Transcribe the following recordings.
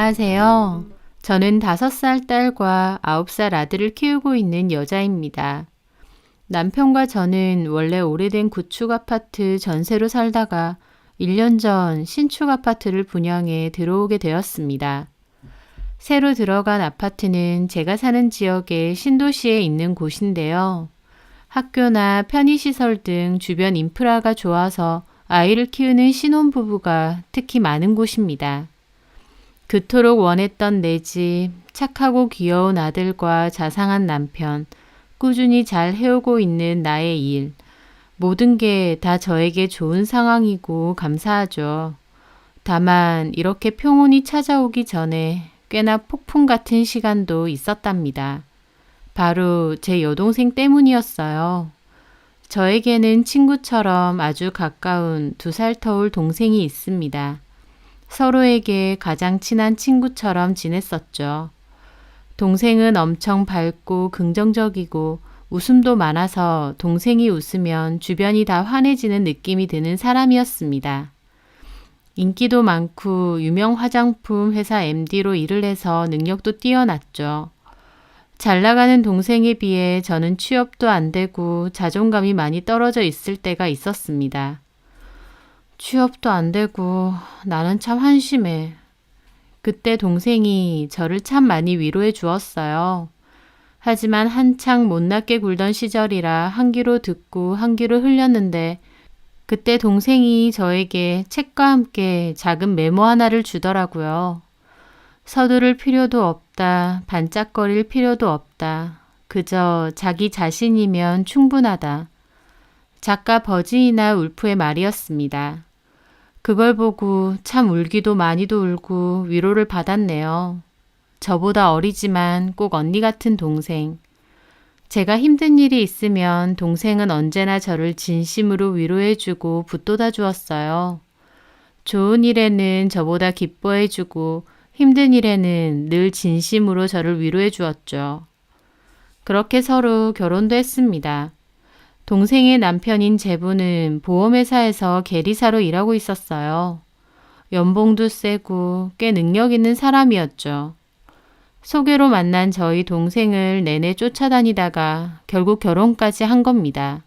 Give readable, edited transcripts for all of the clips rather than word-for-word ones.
안녕하세요. 저는 5살 딸과 9살 아들을 키우고 있는 여자입니다. 남편과 저는 원래 오래된 구축 아파트 전세로 살다가 1년 전 신축 아파트를 분양해 들어오게 되었습니다. 새로 들어간 아파트는 제가 사는 지역의 신도시에 있는 곳인데요. 학교나 편의시설 등 주변 인프라가 좋아서 아이를 키우는 신혼부부가 특히 많은 곳입니다. 그토록 원했던 내 집, 착하고 귀여운 아들과 자상한 남편, 꾸준히 잘 해오고 있는 나의 일, 모든 게 다 저에게 좋은 상황이고 감사하죠. 다만 이렇게 평온이 찾아오기 전에 꽤나 폭풍 같은 시간도 있었답니다. 바로 제 여동생 때문이었어요. 저에게는 친구처럼 아주 가까운 2살 터울 동생이 있습니다. 서로에게 가장 친한 친구처럼 지냈었죠. 동생은 엄청 밝고 긍정적이고 웃음도 많아서 동생이 웃으면 주변이 다 환해지는 느낌이 드는 사람이었습니다. 인기도 많고 유명 화장품 회사 MD로 일을 해서 능력도 뛰어났죠. 잘 나가는 동생에 비해 저는 취업도 안 되고 자존감이 많이 떨어져 있을 때가 있었습니다. 취업도 안 되고 나는 참 한심해. 그때 동생이 저를 참 많이 위로해 주었어요. 하지만 한창 못났게 굴던 시절이라 한 귀로 듣고 한 귀로 흘렸는데 그때 동생이 저에게 책과 함께 작은 메모 하나를 주더라고요. 서두를 필요도 없다. 반짝거릴 필요도 없다. 그저 자기 자신이면 충분하다. 작가 버지니아 울프의 말이었습니다. 그걸 보고 참 울기도 많이도 울고 위로를 받았네요. 저보다 어리지만 꼭 언니 같은 동생. 제가 힘든 일이 있으면 동생은 언제나 저를 진심으로 위로해주고 붙돋아 주었어요. 좋은 일에는 저보다 기뻐해주고 힘든 일에는 늘 진심으로 저를 위로해 주었죠. 그렇게 서로 결혼도 했습니다. 동생의 남편인 제부는 보험회사에서 계리사로 일하고 있었어요. 연봉도 세고 꽤 능력 있는 사람이었죠. 소개로 만난 저희 동생을 내내 쫓아다니다가 결국 결혼까지 한 겁니다.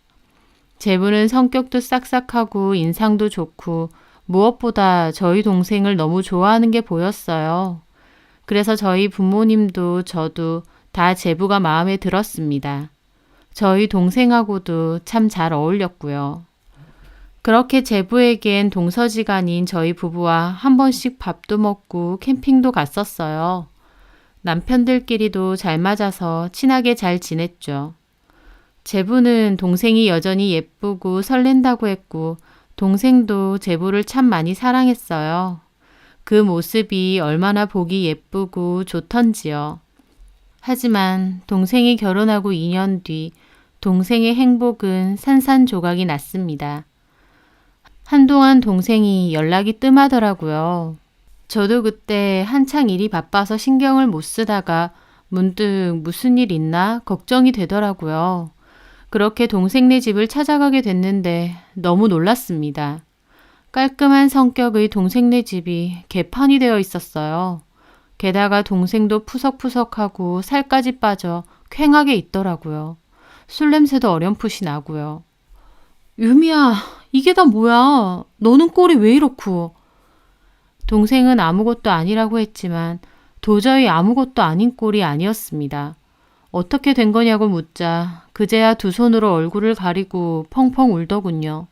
제부는 성격도 싹싹하고 인상도 좋고 무엇보다 저희 동생을 너무 좋아하는 게 보였어요. 그래서 저희 부모님도 저도 다 제부가 마음에 들었습니다. 저희 동생하고도 참 잘 어울렸고요. 그렇게 제부에겐 동서지간인 저희 부부와 한 번씩 밥도 먹고 캠핑도 갔었어요. 남편들끼리도 잘 맞아서 친하게 잘 지냈죠. 제부는 동생이 여전히 예쁘고 설렌다고 했고 동생도 제부를 참 많이 사랑했어요. 그 모습이 얼마나 보기 예쁘고 좋던지요. 하지만 동생이 결혼하고 2년 뒤 동생의 행복은 산산조각이 났습니다. 한동안 동생이 연락이 뜸하더라고요. 저도 그때 한창 일이 바빠서 신경을 못 쓰다가 문득 무슨 일 있나 걱정이 되더라고요. 그렇게 동생네 집을 찾아가게 됐는데 너무 놀랐습니다. 깔끔한 성격의 동생네 집이 개판이 되어 있었어요. 게다가 동생도 푸석푸석하고 살까지 빠져 퀭하게 있더라고요. 술 냄새도 어렴풋이 나고요. 유미야, 이게 다 뭐야? 너는 꼴이 왜 이렇고? 동생은 아무것도 아니라고 했지만 도저히 아무것도 아닌 꼴이 아니었습니다. 어떻게 된 거냐고 묻자 그제야 두 손으로 얼굴을 가리고 펑펑 울더군요.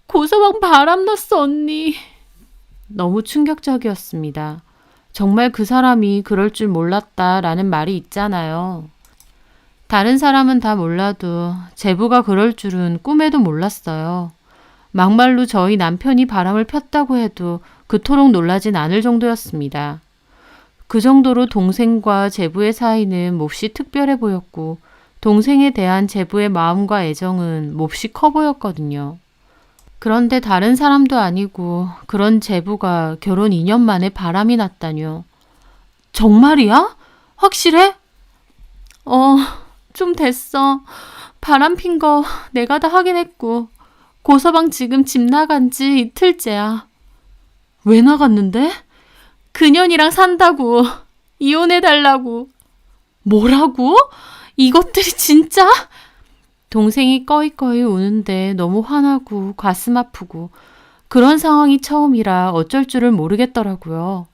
고서방 바람났어 언니. 너무 충격적이었습니다. 정말 그 사람이 그럴 줄 몰랐다라는 말이 있잖아요. 다른 사람은 다 몰라도 제부가 그럴 줄은 꿈에도 몰랐어요. 막말로 저희 남편이 바람을 폈다고 해도 그토록 놀라진 않을 정도였습니다. 그 정도로 동생과 제부의 사이는 몹시 특별해 보였고 동생에 대한 제부의 마음과 애정은 몹시 커 보였거든요. 그런데 다른 사람도 아니고 그런 제부가 결혼 2년 만에 바람이 났다뇨. 정말이야? 확실해? 좀 됐어. 바람 핀 거 내가 다 확인했고 고서방 지금 집 나간 지 이틀째야. 왜 나갔는데? 그년이랑 산다고. 이혼해달라고. 뭐라고? 이것들이 진짜? 동생이 꺼이꺼이 우는데 너무 화나고 가슴 아프고 그런 상황이 처음이라 어쩔 줄을 모르겠더라고요.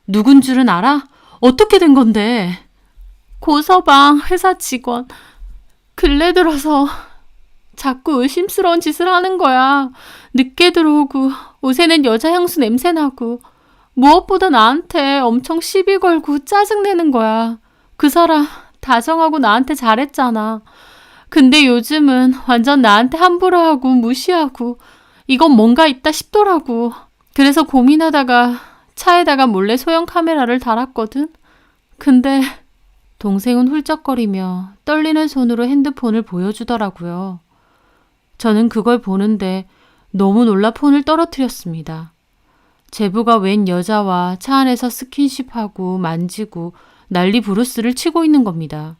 누군 줄은 알아? 어떻게 된 건데? 고서방 회사 직원. 근래 들어서 자꾸 의심스러운 짓을 하는 거야. 늦게 들어오고 옷에는 여자 향수 냄새 나고 무엇보다 나한테 엄청 시비 걸고 짜증내는 거야. 그 사람 다정하고 나한테 잘했잖아. 근데 요즘은 완전 나한테 함부로 하고 무시하고 이건 뭔가 있다 싶더라고. 그래서 고민하다가 차에다가 몰래 소형 카메라를 달았거든. 근데 동생은 훌쩍거리며 떨리는 손으로 핸드폰을 보여주더라고요. 저는 그걸 보는데 너무 놀라 폰을 떨어뜨렸습니다. 제부가 웬 여자와 차 안에서 스킨십하고 만지고 난리 부르스를 치고 있는 겁니다.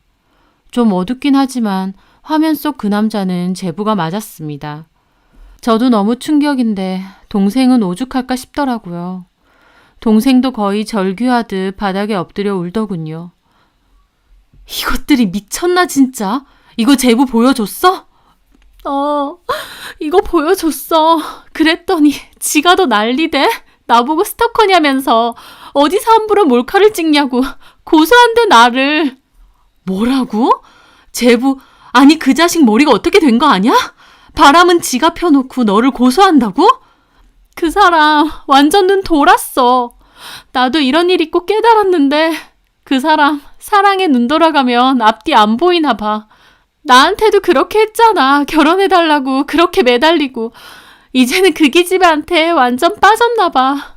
좀 어둡긴 하지만 화면 속 그 남자는 제부가 맞았습니다. 저도 너무 충격인데 동생은 오죽할까 싶더라고요. 동생도 거의 절규하듯 바닥에 엎드려 울더군요. 이것들이 미쳤나 진짜? 이거 제부 보여줬어? 이거 보여줬어. 그랬더니 지가 더 난리대? 나보고 스토커냐면서 어디서 함부로 몰카를 찍냐고 고소한대 나를. 뭐라고? 제부, 아니 그 자식 머리가 어떻게 된 거 아냐? 바람은 지가 펴놓고 너를 고소한다고? 그 사람 완전 눈 돌았어. 나도 이런 일 있고 깨달았는데 그 사람 사랑에 눈 돌아가면 앞뒤 안 보이나 봐. 나한테도 그렇게 했잖아. 결혼해달라고 그렇게 매달리고. 이제는 그 기집애한테 완전 빠졌나 봐.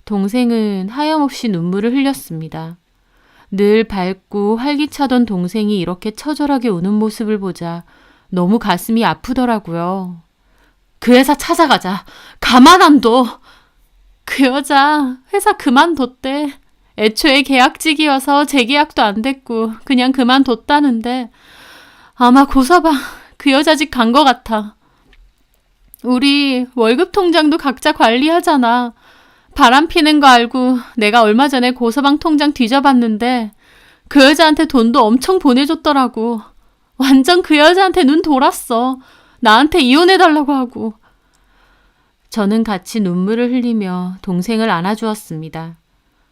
동생은 하염없이 눈물을 흘렸습니다. 늘 밝고 활기차던 동생이 이렇게 처절하게 우는 모습을 보자 너무 가슴이 아프더라고요. 그 회사 찾아가자. 가만 안 둬. 그 여자 회사 그만뒀대. 애초에 계약직이어서 재계약도 안 됐고 그냥 그만뒀다는데 아마 고서방 그 여자 집 간 거 같아. 우리 월급 통장도 각자 관리하잖아. 바람 피는 거 알고 내가 얼마 전에 고서방 통장 뒤져봤는데 그 여자한테 돈도 엄청 보내줬더라고. 완전 그 여자한테 눈 돌았어. 나한테 이혼해달라고 하고. 저는 같이 눈물을 흘리며 동생을 안아주었습니다.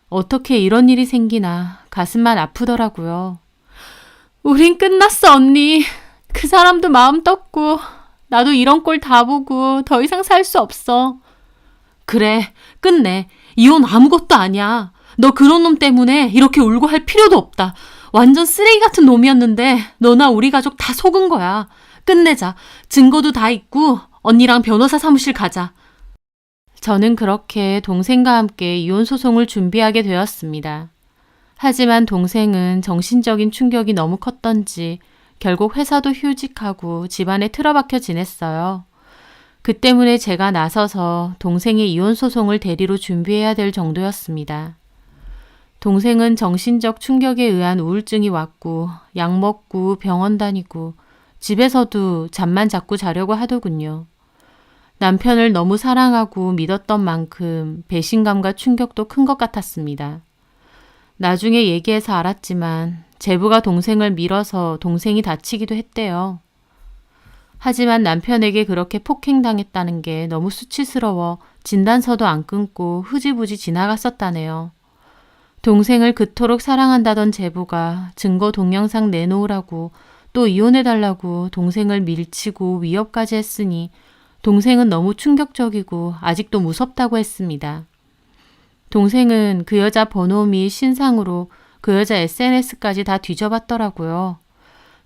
어떻게 이런 일이 생기나 가슴만 아프더라고요. 우린 끝났어, 언니. 그 사람도 마음 떴고 나도 이런 꼴 다 보고 더 이상 살 수 없어. 그래, 끝내. 이혼 아무것도 아니야. 너 그런 놈 때문에 이렇게 울고 할 필요도 없다. 완전 쓰레기 같은 놈이었는데 너나 우리 가족 다 속은 거야. 끝내자. 증거도 다 있고 언니랑 변호사 사무실 가자. 저는 그렇게 동생과 함께 이혼 소송을 준비하게 되었습니다. 하지만 동생은 정신적인 충격이 너무 컸던지 결국 회사도 휴직하고 집안에 틀어박혀 지냈어요. 그 때문에 제가 나서서 동생의 이혼 소송을 대리로 준비해야 될 정도였습니다. 동생은 정신적 충격에 의한 우울증이 왔고 약 먹고 병원 다니고 집에서도 잠만 자꾸 자려고 하더군요. 남편을 너무 사랑하고 믿었던 만큼 배신감과 충격도 큰 것 같았습니다. 나중에 얘기해서 알았지만 제부가 동생을 밀어서 동생이 다치기도 했대요. 하지만 남편에게 그렇게 폭행당했다는 게 너무 수치스러워 진단서도 안 끊고 흐지부지 지나갔었다네요. 동생을 그토록 사랑한다던 제부가 증거 동영상 내놓으라고 또 이혼해달라고 동생을 밀치고 위협까지 했으니 동생은 너무 충격적이고 아직도 무섭다고 했습니다. 동생은 그 여자 번호 및 신상으로 그 여자 SNS까지 다 뒤져봤더라고요.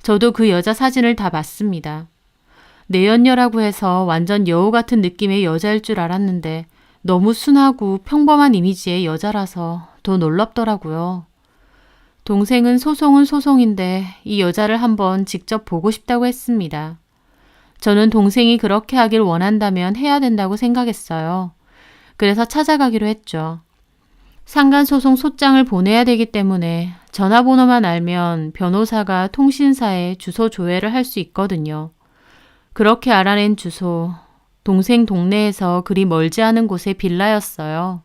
저도 그 여자 사진을 다 봤습니다. 내연녀라고 해서 완전 여우 같은 느낌의 여자일 줄 알았는데 너무 순하고 평범한 이미지의 여자라서 더 놀랍더라고요. 동생은 소송은 소송인데 이 여자를 한번 직접 보고 싶다고 했습니다. 저는 동생이 그렇게 하길 원한다면 해야 된다고 생각했어요. 그래서 찾아가기로 했죠. 상간소송 소장을 보내야 되기 때문에 전화번호만 알면 변호사가 통신사에 주소 조회를 할 수 있거든요. 그렇게 알아낸 주소, 동생 동네에서 그리 멀지 않은 곳의 빌라였어요.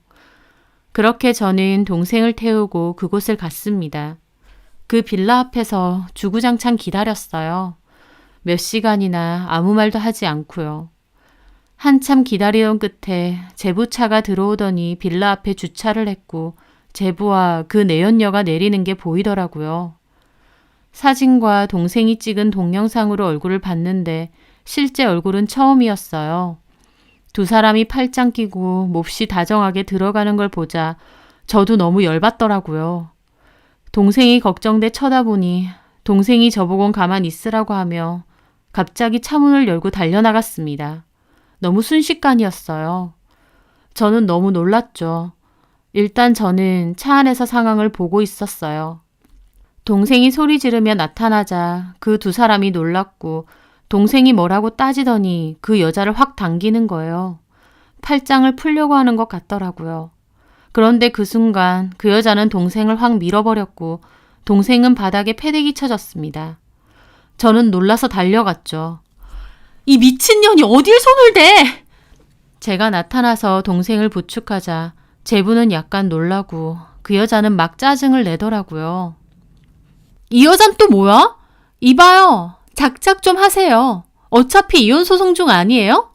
그렇게 저는 동생을 태우고 그곳을 갔습니다. 그 빌라 앞에서 주구장창 기다렸어요. 몇 시간이나 아무 말도 하지 않고요. 한참 기다리던 끝에 제부차가 들어오더니 빌라 앞에 주차를 했고 제부와 그 내연녀가 내리는 게 보이더라고요. 사진과 동생이 찍은 동영상으로 얼굴을 봤는데 실제 얼굴은 처음이었어요. 두 사람이 팔짱 끼고 몹시 다정하게 들어가는 걸 보자 저도 너무 열받더라고요. 동생이 걱정돼 쳐다보니 동생이 저보곤 가만 있으라고 하며 갑자기 차문을 열고 달려나갔습니다. 너무 순식간이었어요. 저는 너무 놀랐죠. 일단 저는 차 안에서 상황을 보고 있었어요. 동생이 소리 지르며 나타나자 그 두 사람이 놀랐고 동생이 뭐라고 따지더니 그 여자를 확 당기는 거예요. 팔짱을 풀려고 하는 것 같더라고요. 그런데 그 순간 그 여자는 동생을 확 밀어버렸고 동생은 바닥에 패대기 쳐졌습니다. 저는 놀라서 달려갔죠. 이 미친년이 어딜 손을 대! 제가 나타나서 동생을 부축하자 제부는 약간 놀라고 그 여자는 막 짜증을 내더라고요. 이 여잔 또 뭐야? 이봐요. 작작 좀 하세요. 어차피 이혼 소송 중 아니에요?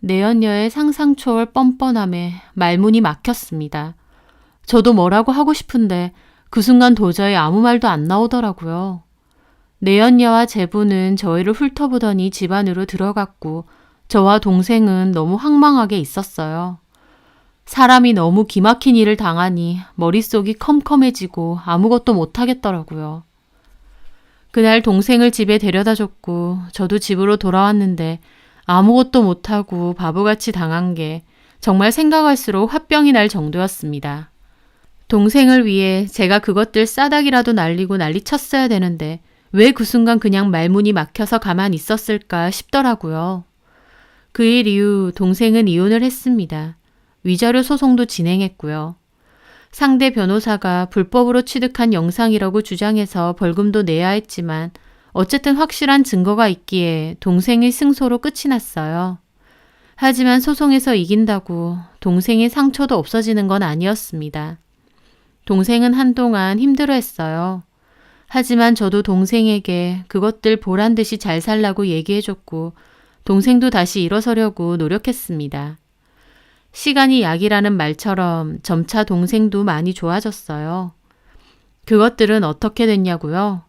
내연녀의 상상 초월 뻔뻔함에 말문이 막혔습니다. 저도 뭐라고 하고 싶은데 그 순간 도저히 아무 말도 안 나오더라고요. 내연녀와 제부는 저희를 훑어보더니 집 안으로 들어갔고 저와 동생은 너무 황망하게 있었어요. 사람이 너무 기막힌 일을 당하니 머릿속이 컴컴해지고 아무것도 못하겠더라고요. 그날 동생을 집에 데려다 줬고 저도 집으로 돌아왔는데 아무것도 못하고 바보같이 당한 게 정말 생각할수록 화병이 날 정도였습니다. 동생을 위해 제가 그것들 싸닥이라도 날리고 난리쳤어야 되는데 왜 그 순간 그냥 말문이 막혀서 가만히 있었을까 싶더라고요. 그 일 이후 동생은 이혼을 했습니다. 위자료 소송도 진행했고요. 상대 변호사가 불법으로 취득한 영상이라고 주장해서 벌금도 내야 했지만 어쨌든 확실한 증거가 있기에 동생의 승소로 끝이 났어요. 하지만 소송에서 이긴다고 동생의 상처도 없어지는 건 아니었습니다. 동생은 한동안 힘들어했어요. 하지만 저도 동생에게 그것들 보란 듯이 잘 살라고 얘기해줬고 동생도 다시 일어서려고 노력했습니다. 시간이 약이라는 말처럼 점차 동생도 많이 좋아졌어요. 그것들은 어떻게 됐냐고요?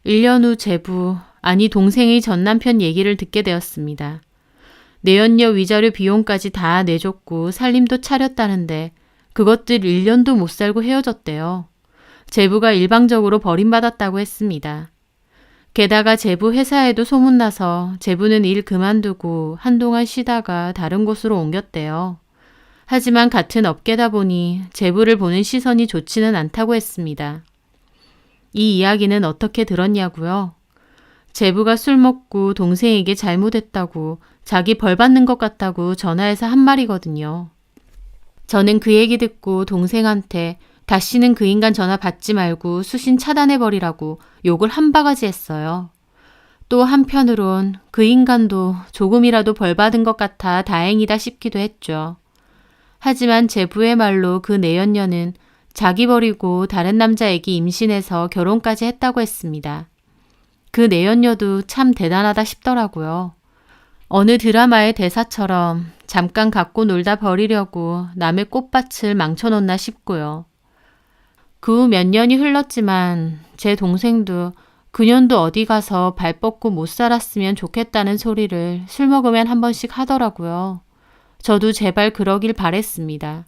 1년 후 제부, 아니 동생의 전남편 얘기를 듣게 되었습니다. 내연녀 위자료 비용까지 다 내줬고 살림도 차렸다는데 그것들 1년도 못 살고 헤어졌대요. 제부가 일방적으로 버림받았다고 했습니다. 게다가 제부 회사에도 소문나서 제부는 일 그만두고 한동안 쉬다가 다른 곳으로 옮겼대요. 하지만 같은 업계다 보니 제부를 보는 시선이 좋지는 않다고 했습니다. 이 이야기는 어떻게 들었냐고요? 제부가 술 먹고 동생에게 잘못했다고 자기 벌 받는 것 같다고 전화해서 한 말이거든요. 저는 그 얘기 듣고 동생한테 다시는 그 인간 전화 받지 말고 수신 차단해버리라고 욕을 한 바가지 했어요. 또 한편으론 그 인간도 조금이라도 벌 받은 것 같아 다행이다 싶기도 했죠. 하지만 제부의 말로 그 내연녀는 자기 버리고 다른 남자에게 임신해서 결혼까지 했다고 했습니다. 그 내연녀도 참 대단하다 싶더라고요. 어느 드라마의 대사처럼 잠깐 갖고 놀다 버리려고 남의 꽃밭을 망쳐놓나 싶고요. 그 후 몇 년이 흘렀지만 제 동생도 그년도 어디 가서 발 뻗고 못 살았으면 좋겠다는 소리를 술 먹으면 한 번씩 하더라고요. 저도 제발 그러길 바랬습니다.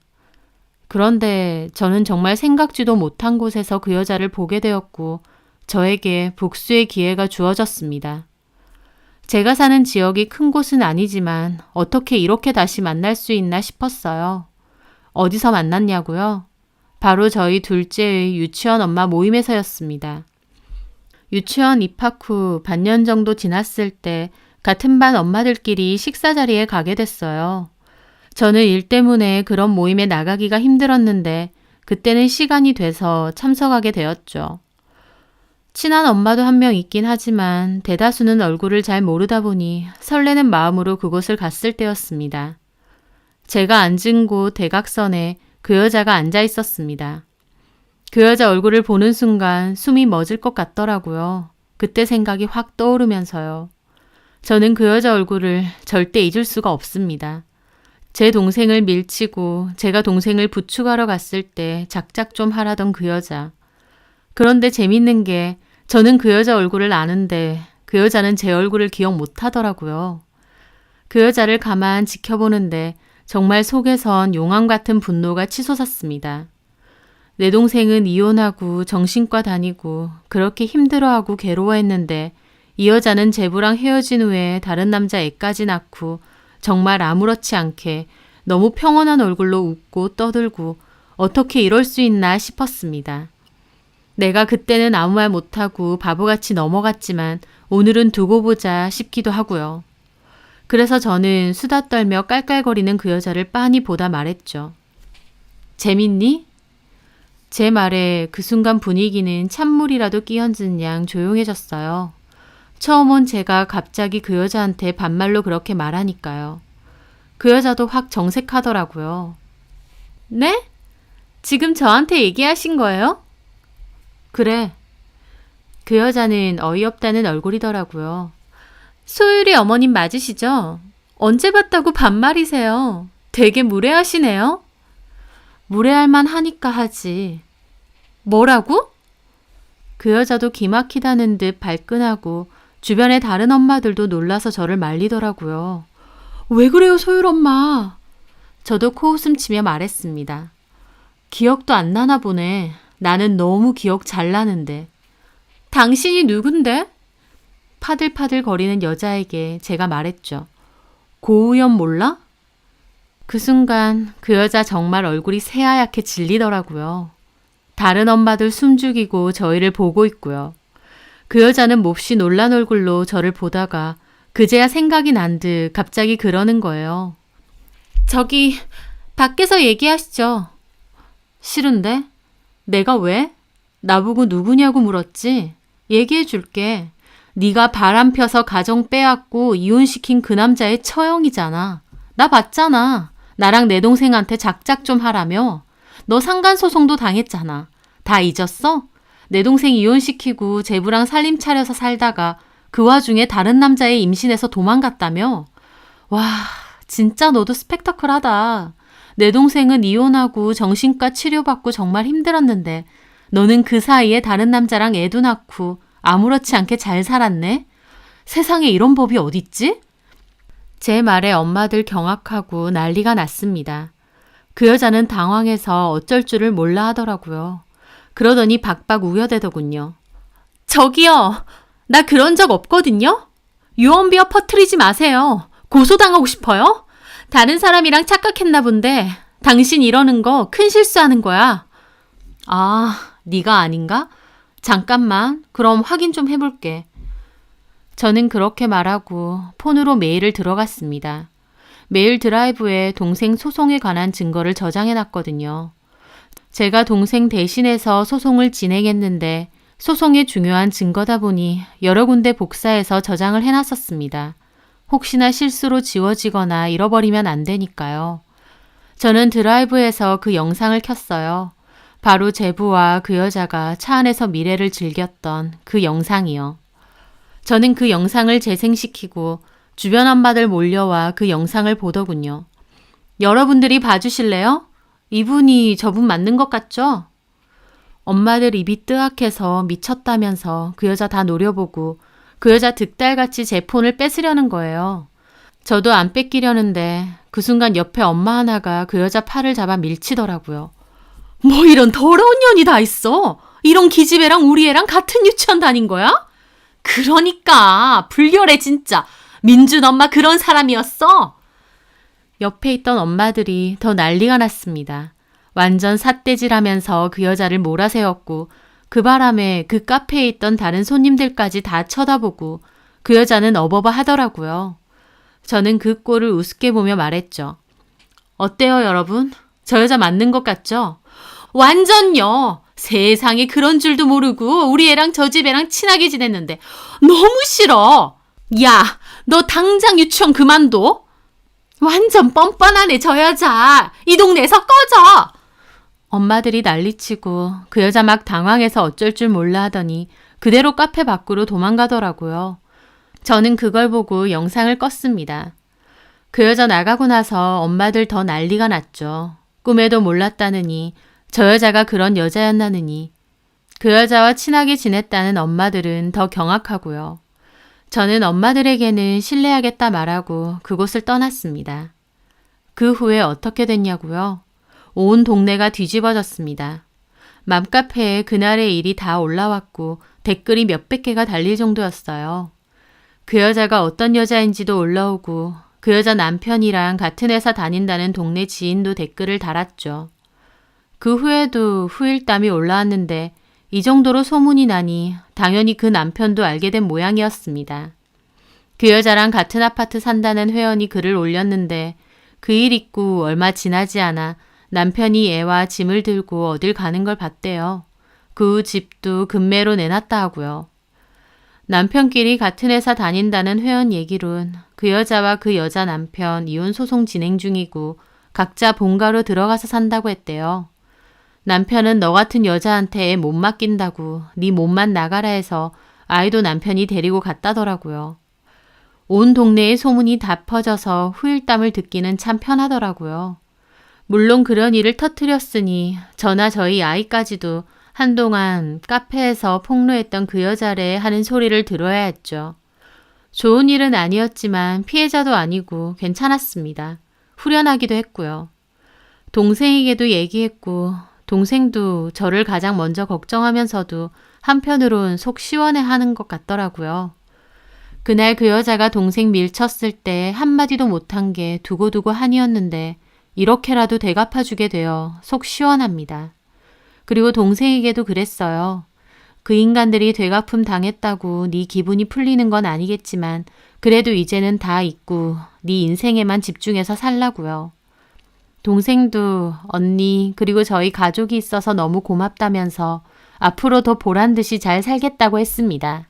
그런데 저는 정말 생각지도 못한 곳에서 그 여자를 보게 되었고 저에게 복수의 기회가 주어졌습니다. 제가 사는 지역이 큰 곳은 아니지만 어떻게 이렇게 다시 만날 수 있나 싶었어요. 어디서 만났냐고요? 바로 저희 둘째의 유치원 엄마 모임에서였습니다. 유치원 입학 후 반년 정도 지났을 때 같은 반 엄마들끼리 식사 자리에 가게 됐어요. 저는 일 때문에 그런 모임에 나가기가 힘들었는데 그때는 시간이 돼서 참석하게 되었죠. 친한 엄마도 한 명 있긴 하지만 대다수는 얼굴을 잘 모르다 보니 설레는 마음으로 그곳을 갔을 때였습니다. 제가 앉은 곳 대각선에 그 여자가 앉아 있었습니다. 그 여자 얼굴을 보는 순간 숨이 멎을 것 같더라고요. 그때 생각이 확 떠오르면서요. 저는 그 여자 얼굴을 절대 잊을 수가 없습니다. 제 동생을 밀치고 제가 동생을 부축하러 갔을 때 작작 좀 하라던 그 여자. 그런데 재밌는 게 저는 그 여자 얼굴을 아는데 그 여자는 제 얼굴을 기억 못 하더라고요. 그 여자를 가만 지켜보는데 정말 속에선 용암 같은 분노가 치솟았습니다. 내 동생은 이혼하고 정신과 다니고 그렇게 힘들어하고 괴로워했는데 이 여자는 제부랑 헤어진 후에 다른 남자 애까지 낳고 정말 아무렇지 않게 너무 평온한 얼굴로 웃고 떠들고 어떻게 이럴 수 있나 싶었습니다. 내가 그때는 아무 말 못하고 바보같이 넘어갔지만 오늘은 두고 보자 싶기도 하고요. 그래서 저는 수다 떨며 깔깔거리는 그 여자를 빤히 보다 말했죠. 재밌니? 제 말에 그 순간 분위기는 찬물이라도 끼얹은 양 조용해졌어요. 처음 온 제가 갑자기 그 여자한테 반말로 그렇게 말하니까요. 그 여자도 확 정색하더라고요. 네? 지금 저한테 얘기하신 거예요? 그래. 그 여자는 어이없다는 얼굴이더라고요. 소율이 어머님 맞으시죠? 언제 봤다고 반말이세요? 되게 무례하시네요. 무례할 만 하니까 하지. 뭐라고? 그 여자도 기막히다는 듯 발끈하고 주변의 다른 엄마들도 놀라서 저를 말리더라고요. 왜 그래요, 소율 엄마? 저도 코웃음 치며 말했습니다. 기억도 안 나나 보네. 나는 너무 기억 잘 나는데. 당신이 누군데? 파들파들 거리는 여자에게 제가 말했죠. 고우연 몰라? 그 순간 그 여자 정말 얼굴이 새하얗게 질리더라고요. 다른 엄마들 숨죽이고 저희를 보고 있고요. 그 여자는 몹시 놀란 얼굴로 저를 보다가 그제야 생각이 난 듯 갑자기 그러는 거예요. 저기 밖에서 얘기하시죠. 싫은데? 내가 왜? 나보고 누구냐고 물었지? 얘기해 줄게. 네가 바람 펴서 가정 빼앗고 이혼시킨 그 남자의 처형이잖아. 나 봤잖아. 나랑 내 동생한테 작작 좀 하라며. 너 상간소송도 당했잖아. 다 잊었어? 내 동생 이혼시키고 제부랑 살림 차려서 살다가 그 와중에 다른 남자애 임신해서 도망갔다며? 와, 진짜 너도 스펙터클하다. 내 동생은 이혼하고 정신과 치료받고 정말 힘들었는데 너는 그 사이에 다른 남자랑 애도 낳고 아무렇지 않게 잘 살았네? 세상에 이런 법이 어딨지? 제 말에 엄마들 경악하고 난리가 났습니다. 그 여자는 당황해서 어쩔 줄을 몰라 하더라고요. 그러더니 박박 우겨대더군요. 저기요, 나 그런 적 없거든요? 유언비어 퍼뜨리지 마세요. 고소당하고 싶어요? 다른 사람이랑 착각했나 본데 당신 이러는 거 큰 실수하는 거야. 아, 네가 아닌가? 잠깐만, 그럼 확인 좀 해볼게. 저는 그렇게 말하고 폰으로 메일을 들어갔습니다. 메일 드라이브에 동생 소송에 관한 증거를 저장해놨거든요. 제가 동생 대신해서 소송을 진행했는데 소송의 중요한 증거다 보니 여러 군데 복사해서 저장을 해놨었습니다. 혹시나 실수로 지워지거나 잃어버리면 안 되니까요. 저는 드라이브에서 그 영상을 켰어요. 바로 제부와 그 여자가 차 안에서 미래를 즐겼던 그 영상이요. 저는 그 영상을 재생시키고 주변 엄마들 몰려와 그 영상을 보더군요. 여러분들이 봐주실래요? 이분이 저분 맞는 것 같죠? 엄마들 입이 뜨악해서 미쳤다면서 그 여자 다 노려보고 그 여자 득달같이 제 폰을 뺏으려는 거예요. 저도 안 뺏기려는데 그 순간 옆에 엄마 하나가 그 여자 팔을 잡아 밀치더라고요. 뭐 이런 더러운 년이 다 있어. 이런 기집애랑 우리 애랑 같은 유치원 다닌 거야? 그러니까 불결해 진짜. 민준 엄마 그런 사람이었어. 옆에 있던 엄마들이 더 난리가 났습니다. 완전 삿대질하면서 그 여자를 몰아세웠고 그 바람에 그 카페에 있던 다른 손님들까지 다 쳐다보고 그 여자는 어버버 하더라고요. 저는 그 꼴을 우습게 보며 말했죠. 어때요 여러분? 저 여자 맞는 것 같죠? 완전요. 세상에 그런 줄도 모르고 우리 애랑 저 집 애랑 친하게 지냈는데 너무 싫어. 야, 너 당장 유치원 그만둬. 완전 뻔뻔하네, 저 여자. 이 동네에서 꺼져! 엄마들이 난리치고 그 여자 막 당황해서 어쩔 줄 몰라 하더니 그대로 카페 밖으로 도망가더라고요. 저는 그걸 보고 영상을 껐습니다. 그 여자 나가고 나서 엄마들 더 난리가 났죠. 꿈에도 몰랐다느니, 저 여자가 그런 여자였나느니. 그 여자와 친하게 지냈다는 엄마들은 더 경악하고요. 저는 엄마들에게는 실례하겠다 말하고 그곳을 떠났습니다. 그 후에 어떻게 됐냐고요? 온 동네가 뒤집어졌습니다. 맘카페에 그날의 일이 다 올라왔고 댓글이 몇백 개가 달릴 정도였어요. 그 여자가 어떤 여자인지도 올라오고 그 여자 남편이랑 같은 회사 다닌다는 동네 지인도 댓글을 달았죠. 그 후에도 후일담이 올라왔는데 이 정도로 소문이 나니 당연히 그 남편도 알게 된 모양이었습니다. 그 여자랑 같은 아파트 산다는 회원이 글을 올렸는데 그 일 있고 얼마 지나지 않아 남편이 애와 짐을 들고 어딜 가는 걸 봤대요. 그 후 집도 금매로 내놨다 하고요. 남편끼리 같은 회사 다닌다는 회원 얘기론 그 여자와 그 여자 남편 이혼 소송 진행 중이고 각자 본가로 들어가서 산다고 했대요. 남편은 너 같은 여자한테 애 못 맡긴다고 네 몸만 나가라 해서 아이도 남편이 데리고 갔다더라고요. 온 동네에 소문이 다 퍼져서 후일담을 듣기는 참 편하더라고요. 물론 그런 일을 터뜨렸으니 저나 저희 아이까지도 한동안 카페에서 폭로했던 그 여자래 하는 소리를 들어야 했죠. 좋은 일은 아니었지만 피해자도 아니고 괜찮았습니다. 후련하기도 했고요. 동생에게도 얘기했고 동생도 저를 가장 먼저 걱정하면서도 한편으론 속 시원해하는 것 같더라고요. 그날 그 여자가 동생 밀쳤을 때 한마디도 못한 게 두고두고 한이었는데 이렇게라도 대갚아주게 되어 속 시원합니다. 그리고 동생에게도 그랬어요. 그 인간들이 되갚음 당했다고 네 기분이 풀리는 건 아니겠지만 그래도 이제는 다 잊고 네 인생에만 집중해서 살라고요. 동생도 언니 그리고 저희 가족이 있어서 너무 고맙다면서 앞으로 더 보란듯이 잘 살겠다고 했습니다.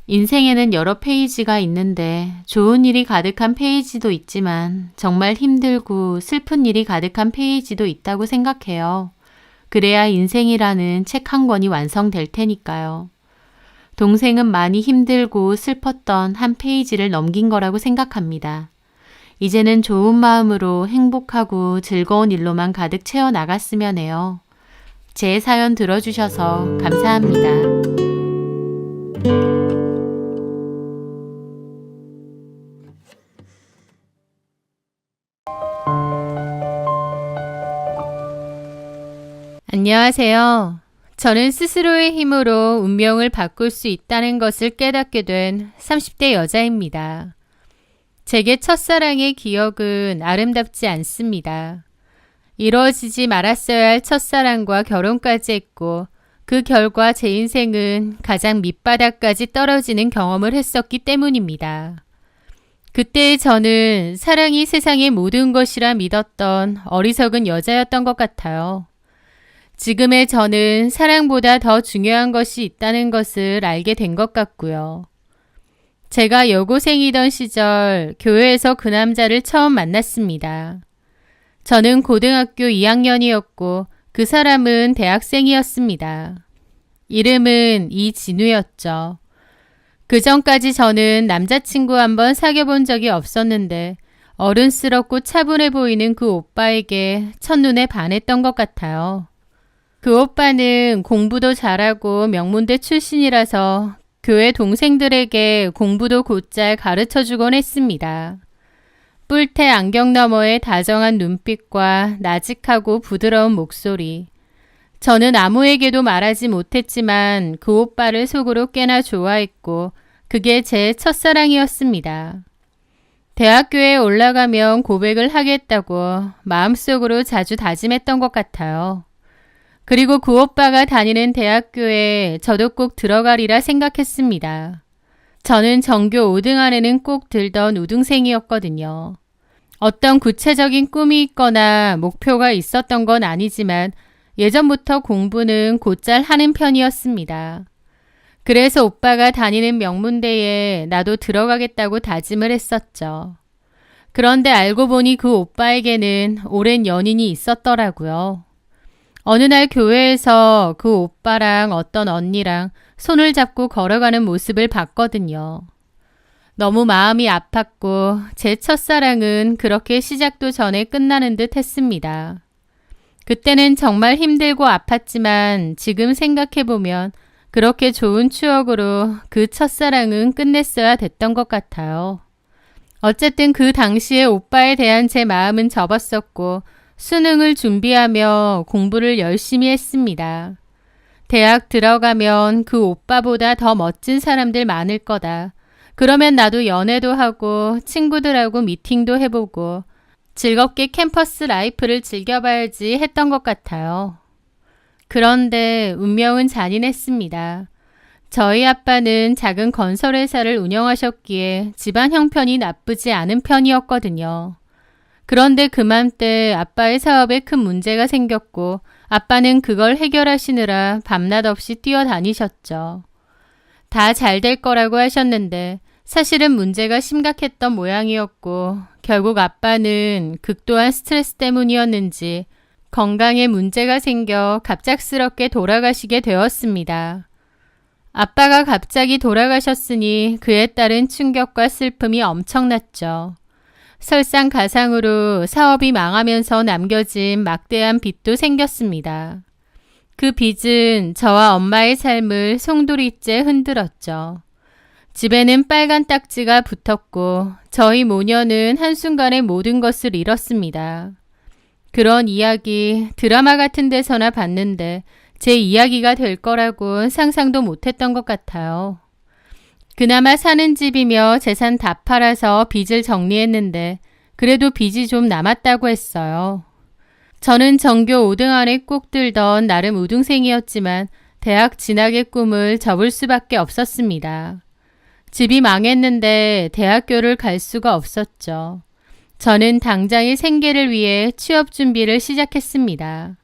인생에는 여러 페이지가 있는데 좋은 일이 가득한 페이지도 있지만 정말 힘들고 슬픈 일이 가득한 페이지도 있다고 생각해요. 그래야 인생이라는 책 한 권이 완성될 테니까요. 동생은 많이 힘들고 슬펐던 한 페이지를 넘긴 거라고 생각합니다. 이제는 좋은 마음으로 행복하고 즐거운 일로만 가득 채워 나갔으면 해요. 제 사연 들어주셔서 감사합니다. 안녕하세요. 저는 스스로의 힘으로 운명을 바꿀 수 있다는 것을 깨닫게 된 30대 여자입니다. 제게 첫사랑의 기억은 아름답지 않습니다. 이루어지지 말았어야 할 첫사랑과 결혼까지 했고 그 결과 제 인생은 가장 밑바닥까지 떨어지는 경험을 했었기 때문입니다. 그때의 저는 사랑이 세상의 모든 것이라 믿었던 어리석은 여자였던 것 같아요. 지금의 저는 사랑보다 더 중요한 것이 있다는 것을 알게 된 것 같고요. 제가 여고생이던 시절 교회에서 그 남자를 처음 만났습니다. 저는 고등학교 2학년이었고 그 사람은 대학생이었습니다. 이름은 이진우였죠. 그 전까지 저는 남자친구 한번 사귀어본 적이 없었는데 어른스럽고 차분해 보이는 그 오빠에게 첫눈에 반했던 것 같아요. 그 오빠는 공부도 잘하고 명문대 출신이라서 교회 동생들에게 공부도 곧잘 가르쳐주곤 했습니다. 뿔테 안경 너머의 다정한 눈빛과 나직하고 부드러운 목소리. 저는 아무에게도 말하지 못했지만 그 오빠를 속으로 꽤나 좋아했고 그게 제 첫사랑이었습니다. 대학교에 올라가면 고백을 하겠다고 마음속으로 자주 다짐했던 것 같아요. 그리고 그 오빠가 다니는 대학교에 저도 꼭 들어가리라 생각했습니다. 저는 전교 5등 안에는 꼭 들던 우등생이었거든요. 어떤 구체적인 꿈이 있거나 목표가 있었던 건 아니지만 예전부터 공부는 곧잘 하는 편이었습니다. 그래서 오빠가 다니는 명문대에 나도 들어가겠다고 다짐을 했었죠. 그런데 알고 보니 그 오빠에게는 오랜 연인이 있었더라고요. 어느 날 교회에서 그 오빠랑 어떤 언니랑 손을 잡고 걸어가는 모습을 봤거든요. 너무 마음이 아팠고 제 첫사랑은 그렇게 시작도 전에 끝나는 듯 했습니다. 그때는 정말 힘들고 아팠지만 지금 생각해보면 그렇게 좋은 추억으로 그 첫사랑은 끝냈어야 됐던 것 같아요. 어쨌든 그 당시에 오빠에 대한 제 마음은 접었었고 수능을 준비하며 공부를 열심히 했습니다. 대학 들어가면 그 오빠보다 더 멋진 사람들 많을 거다. 그러면 나도 연애도 하고 친구들하고 미팅도 해보고 즐겁게 캠퍼스 라이프를 즐겨봐야지 했던 것 같아요. 그런데 운명은 잔인했습니다. 저희 아빠는 작은 건설회사를 운영하셨기에 집안 형편이 나쁘지 않은 편이었거든요. 그런데 그맘때 아빠의 사업에 큰 문제가 생겼고 아빠는 그걸 해결하시느라 밤낮 없이 뛰어다니셨죠. 다 잘 될 거라고 하셨는데 사실은 문제가 심각했던 모양이었고 결국 아빠는 극도한 스트레스 때문이었는지 건강에 문제가 생겨 갑작스럽게 돌아가시게 되었습니다. 아빠가 갑자기 돌아가셨으니 그에 따른 충격과 슬픔이 엄청났죠. 설상가상으로 사업이 망하면서 남겨진 막대한 빚도 생겼습니다. 그 빚은 저와 엄마의 삶을 송두리째 흔들었죠. 집에는 빨간 딱지가 붙었고 저희 모녀는 한순간에 모든 것을 잃었습니다. 그런 이야기 드라마 같은 데서나 봤는데 제 이야기가 될 거라고 상상도 못했던 것 같아요. 그나마 사는 집이며 재산 다 팔아서 빚을 정리했는데 그래도 빚이 좀 남았다고 했어요. 저는 전교 5등 안에 꼭 들던 나름 우등생이었지만 대학 진학의 꿈을 접을 수밖에 없었습니다. 집이 망했는데 대학교를 갈 수가 없었죠. 저는 당장의 생계를 위해 취업 준비를 시작했습니다.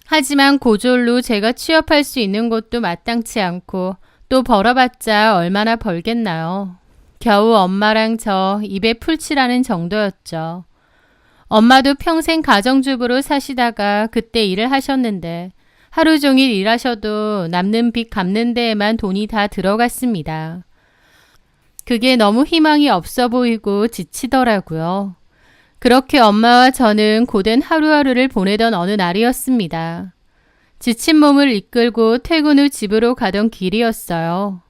하지만 고졸로 제가 취업할 수 있는 곳도 마땅치 않고 또 벌어봤자 얼마나 벌겠나요? 겨우 엄마랑 저 입에 풀칠하는 정도였죠. 엄마도 평생 가정주부로 사시다가 그때 일을 하셨는데 하루 종일 일하셔도 남는 빚 갚는 데에만 돈이 다 들어갔습니다. 그게 너무 희망이 없어 보이고 지치더라고요. 그렇게 엄마와 저는 고된 하루하루를 보내던 어느 날이었습니다. 지친 몸을 이끌고 퇴근 후 집으로 가던 길이었어요.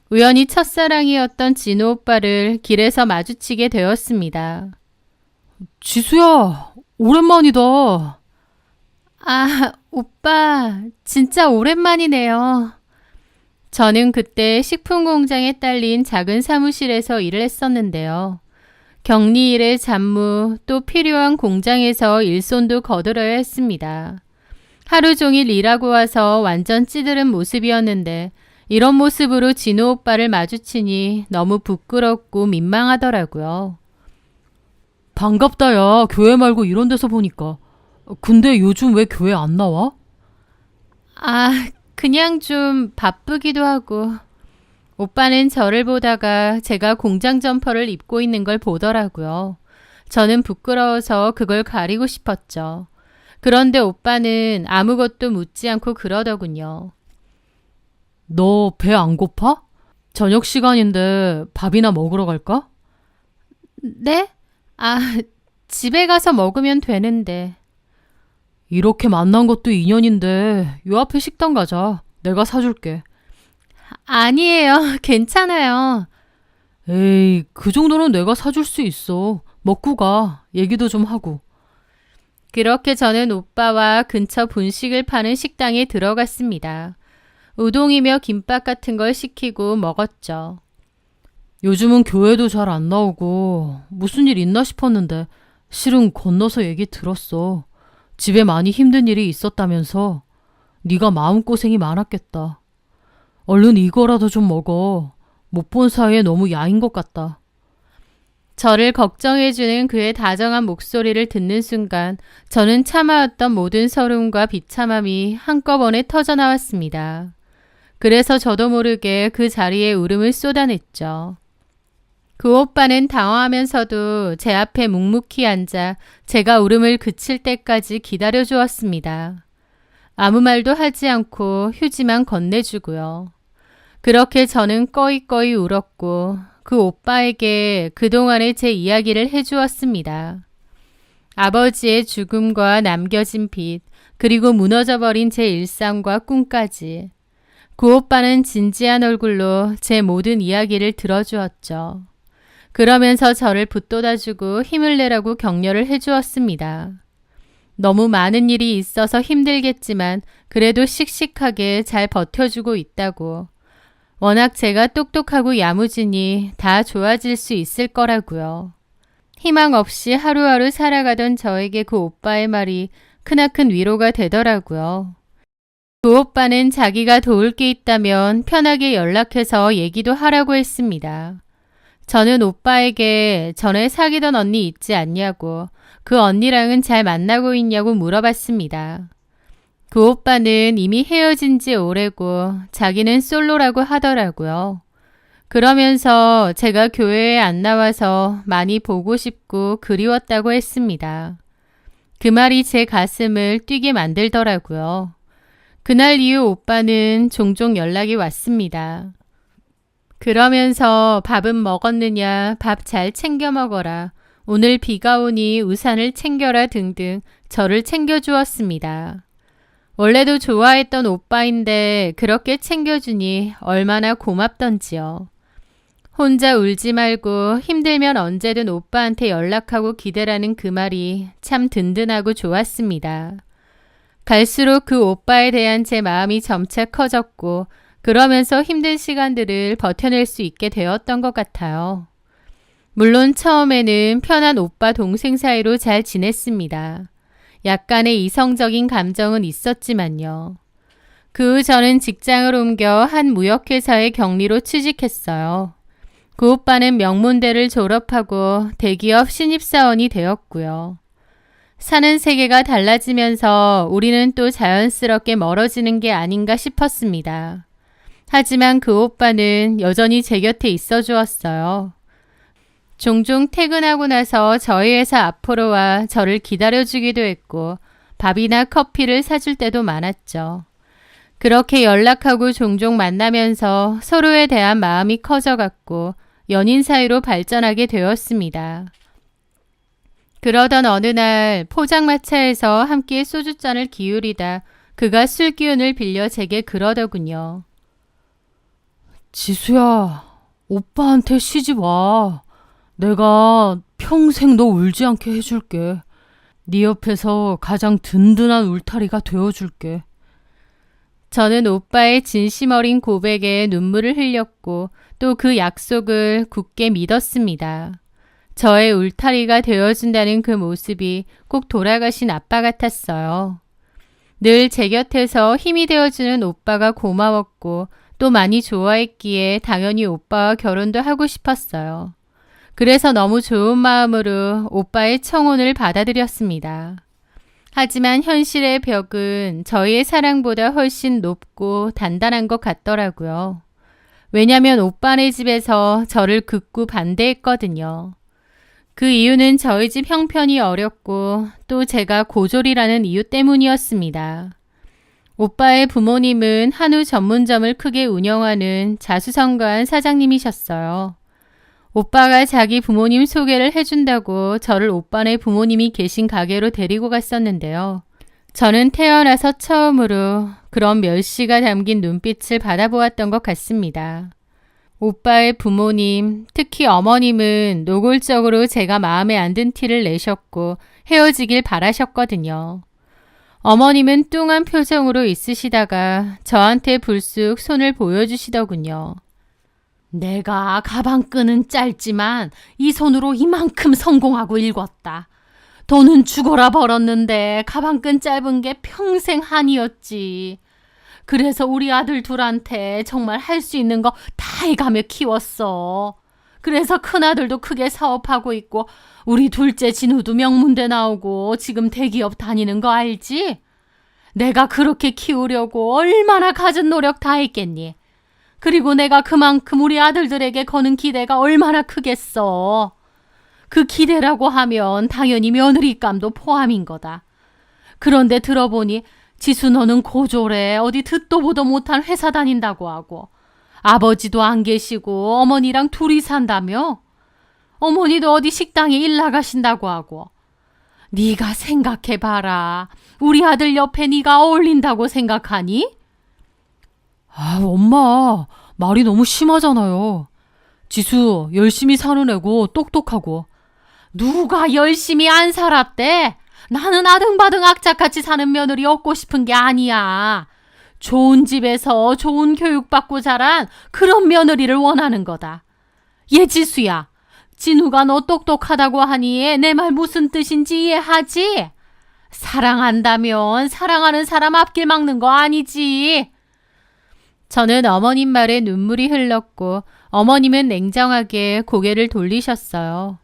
우연히 첫사랑이었던 진우 오빠를 길에서 마주치게 되었습니다. 지수야, 오랜만이다. 아, 오빠, 진짜 오랜만이네요. 저는 그때 식품공장에 딸린 작은 사무실에서 일을 했었는데요. 격리일에 잡무, 또 필요한 공장에서 일손도 거들어야 했습니다. 하루 종일 일하고 와서 완전 찌들은 모습이었는데 이런 모습으로 진우 오빠를 마주치니 너무 부끄럽고 민망하더라고요. 반갑다, 야. 교회 말고 이런 데서 보니까. 근데 요즘 왜 교회 안 나와? 아, 그냥 좀 바쁘기도 하고. 오빠는 저를 보다가 제가 공장 점퍼를 입고 있는 걸 보더라고요. 저는 부끄러워서 그걸 가리고 싶었죠. 그런데 오빠는 아무것도 묻지 않고 그러더군요. 너 배 안 고파? 저녁 시간인데 밥이나 먹으러 갈까? 네? 아, 집에 가서 먹으면 되는데. 이렇게 만난 것도 인연인데 요 앞에 식당 가자. 내가 사줄게. 아니에요. 괜찮아요. 에이, 그 정도는 내가 사줄 수 있어. 먹고 가. 얘기도 좀 하고. 그렇게 저는 오빠와 근처 분식을 파는 식당에 들어갔습니다. 우동이며 김밥 같은 걸 시키고 먹었죠. 요즘은 교회도 잘 안 나오고 무슨 일 있나 싶었는데 실은 건너서 얘기 들었어. 집에 많이 힘든 일이 있었다면서. 네가 마음고생이 많았겠다. 얼른 이거라도 좀 먹어. 못 본 사이에 너무 야인 것 같다. 저를 걱정해주는 그의 다정한 목소리를 듣는 순간 저는 참아왔던 모든 서름과 비참함이 한꺼번에 터져나왔습니다. 그래서 저도 모르게 그 자리에 울음을 쏟아냈죠. 그 오빠는 당황하면서도 제 앞에 묵묵히 앉아 제가 울음을 그칠 때까지 기다려 주었습니다. 아무 말도 하지 않고 휴지만 건네주고요. 그렇게 저는 꺼이꺼이 울었고 그 오빠에게 그동안의 제 이야기를 해주었습니다. 아버지의 죽음과 남겨진 빚, 그리고 무너져버린 제 일상과 꿈까지. 그 오빠는 진지한 얼굴로 제 모든 이야기를 들어주었죠. 그러면서 저를 붙돋아주고 힘을 내라고 격려를 해주었습니다. 너무 많은 일이 있어서 힘들겠지만 그래도 씩씩하게 잘 버텨주고 있다고. 워낙 제가 똑똑하고 야무지니 다 좋아질 수 있을 거라고요. 희망 없이 하루하루 살아가던 저에게 그 오빠의 말이 크나큰 위로가 되더라고요. 그 오빠는 자기가 도울 게 있다면 편하게 연락해서 얘기도 하라고 했습니다. 저는 오빠에게 전에 사귀던 언니 있지 않냐고, 그 언니랑은 잘 만나고 있냐고 물어봤습니다. 그 오빠는 이미 헤어진 지 오래고 자기는 솔로라고 하더라고요. 그러면서 제가 교회에 안 나와서 많이 보고 싶고 그리웠다고 했습니다. 그 말이 제 가슴을 뛰게 만들더라고요. 그날 이후 오빠는 종종 연락이 왔습니다. 그러면서 밥은 먹었느냐, 밥 잘 챙겨 먹어라, 오늘 비가 오니 우산을 챙겨라 등등 저를 챙겨주었습니다. 원래도 좋아했던 오빠인데 그렇게 챙겨주니 얼마나 고맙던지요. 혼자 울지 말고 힘들면 언제든 오빠한테 연락하고 기대라는 그 말이 참 든든하고 좋았습니다. 갈수록 그 오빠에 대한 제 마음이 점차 커졌고 그러면서 힘든 시간들을 버텨낼 수 있게 되었던 것 같아요. 물론 처음에는 편한 오빠 동생 사이로 잘 지냈습니다. 약간의 이성적인 감정은 있었지만요. 그 후 저는 직장을 옮겨 한 무역회사의 경리로 취직했어요. 그 오빠는 명문대를 졸업하고 대기업 신입사원이 되었고요. 사는 세계가 달라지면서 우리는 또 자연스럽게 멀어지는 게 아닌가 싶었습니다. 하지만 그 오빠는 여전히 제 곁에 있어 주었어요. 종종 퇴근하고 나서 저희 회사 앞으로 와 저를 기다려주기도 했고 밥이나 커피를 사줄 때도 많았죠. 그렇게 연락하고 종종 만나면서 서로에 대한 마음이 커져갔고 연인 사이로 발전하게 되었습니다. 그러던 어느 날 포장마차에서 함께 소주잔을 기울이다 그가 술 기운을 빌려 제게 그러더군요. 지수야, 오빠한테 시집 와. 내가 평생 너 울지 않게 해줄게. 네 옆에서 가장 든든한 울타리가 되어줄게. 저는 오빠의 진심 어린 고백에 눈물을 흘렸고 또 그 약속을 굳게 믿었습니다. 저의 울타리가 되어준다는 그 모습이 꼭 돌아가신 아빠 같았어요. 늘 제 곁에서 힘이 되어주는 오빠가 고마웠고 또 많이 좋아했기에 당연히 오빠와 결혼도 하고 싶었어요. 그래서 너무 좋은 마음으로 오빠의 청혼을 받아들였습니다. 하지만 현실의 벽은 저희의 사랑보다 훨씬 높고 단단한 것 같더라고요. 왜냐면 오빠네 집에서 저를 극구 반대했거든요. 그 이유는 저희 집 형편이 어렵고 또 제가 고졸이라는 이유 때문이었습니다. 오빠의 부모님은 한우 전문점을 크게 운영하는 자수성가한 사장님이셨어요. 오빠가 자기 부모님 소개를 해준다고 저를 오빠네 부모님이 계신 가게로 데리고 갔었는데요. 저는 태어나서 처음으로 그런 멸시가 담긴 눈빛을 받아보았던 것 같습니다. 오빠의 부모님, 특히 어머님은 노골적으로 제가 마음에 안 든 티를 내셨고 헤어지길 바라셨거든요. 어머님은 뚱한 표정으로 있으시다가 저한테 불쑥 손을 보여주시더군요. 내가 가방끈은 짧지만 이 손으로 이만큼 성공하고 일궜다. 돈은 죽어라 벌었는데 가방끈 짧은 게 평생 한이었지. 그래서 우리 아들 둘한테 정말 할 수 있는 거 다 해가며 키웠어. 그래서 큰아들도 크게 사업하고 있고 우리 둘째 진우도 명문대 나오고 지금 대기업 다니는 거 알지? 내가 그렇게 키우려고 얼마나 갖은 노력 다 했겠니? 그리고 내가 그만큼 우리 아들들에게 거는 기대가 얼마나 크겠어. 그 기대라고 하면 당연히 며느리감도 포함인 거다. 그런데 들어보니 지수 너는 고졸에 어디 듣도 보도 못한 회사 다닌다고 하고 아버지도 안 계시고 어머니랑 둘이 산다며? 어머니도 어디 식당에 일 나가신다고 하고. 네가 생각해봐라. 우리 아들 옆에 네가 어울린다고 생각하니? 아, 엄마, 말이 너무 심하잖아요. 지수 열심히 사는 애고 똑똑하고. 누가 열심히 안 살았대? 나는 아등바등 악착같이 사는 며느리 얻고 싶은 게 아니야. 좋은 집에서 좋은 교육받고 자란 그런 며느리를 원하는 거다. 얘 지수야, 진우가 너 똑똑하다고 하니 내 말 무슨 뜻인지 이해하지? 사랑한다면 사랑하는 사람 앞길 막는 거 아니지. 저는 어머님 말에 눈물이 흘렀고 어머님은 냉정하게 고개를 돌리셨어요.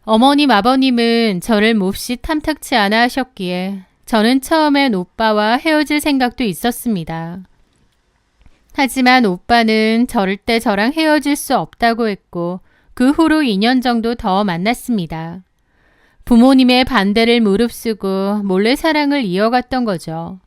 어머님, 아버님은 저를 몹시 탐탁치 않아 하셨기에 저는 처음엔 오빠와 헤어질 생각도 있었습니다. 하지만 오빠는 절대 저랑 헤어질 수 없다고 했고 그 후로 2년 정도 더 만났습니다. 부모님의 반대를 무릅쓰고 몰래 사랑을 이어갔던 거죠.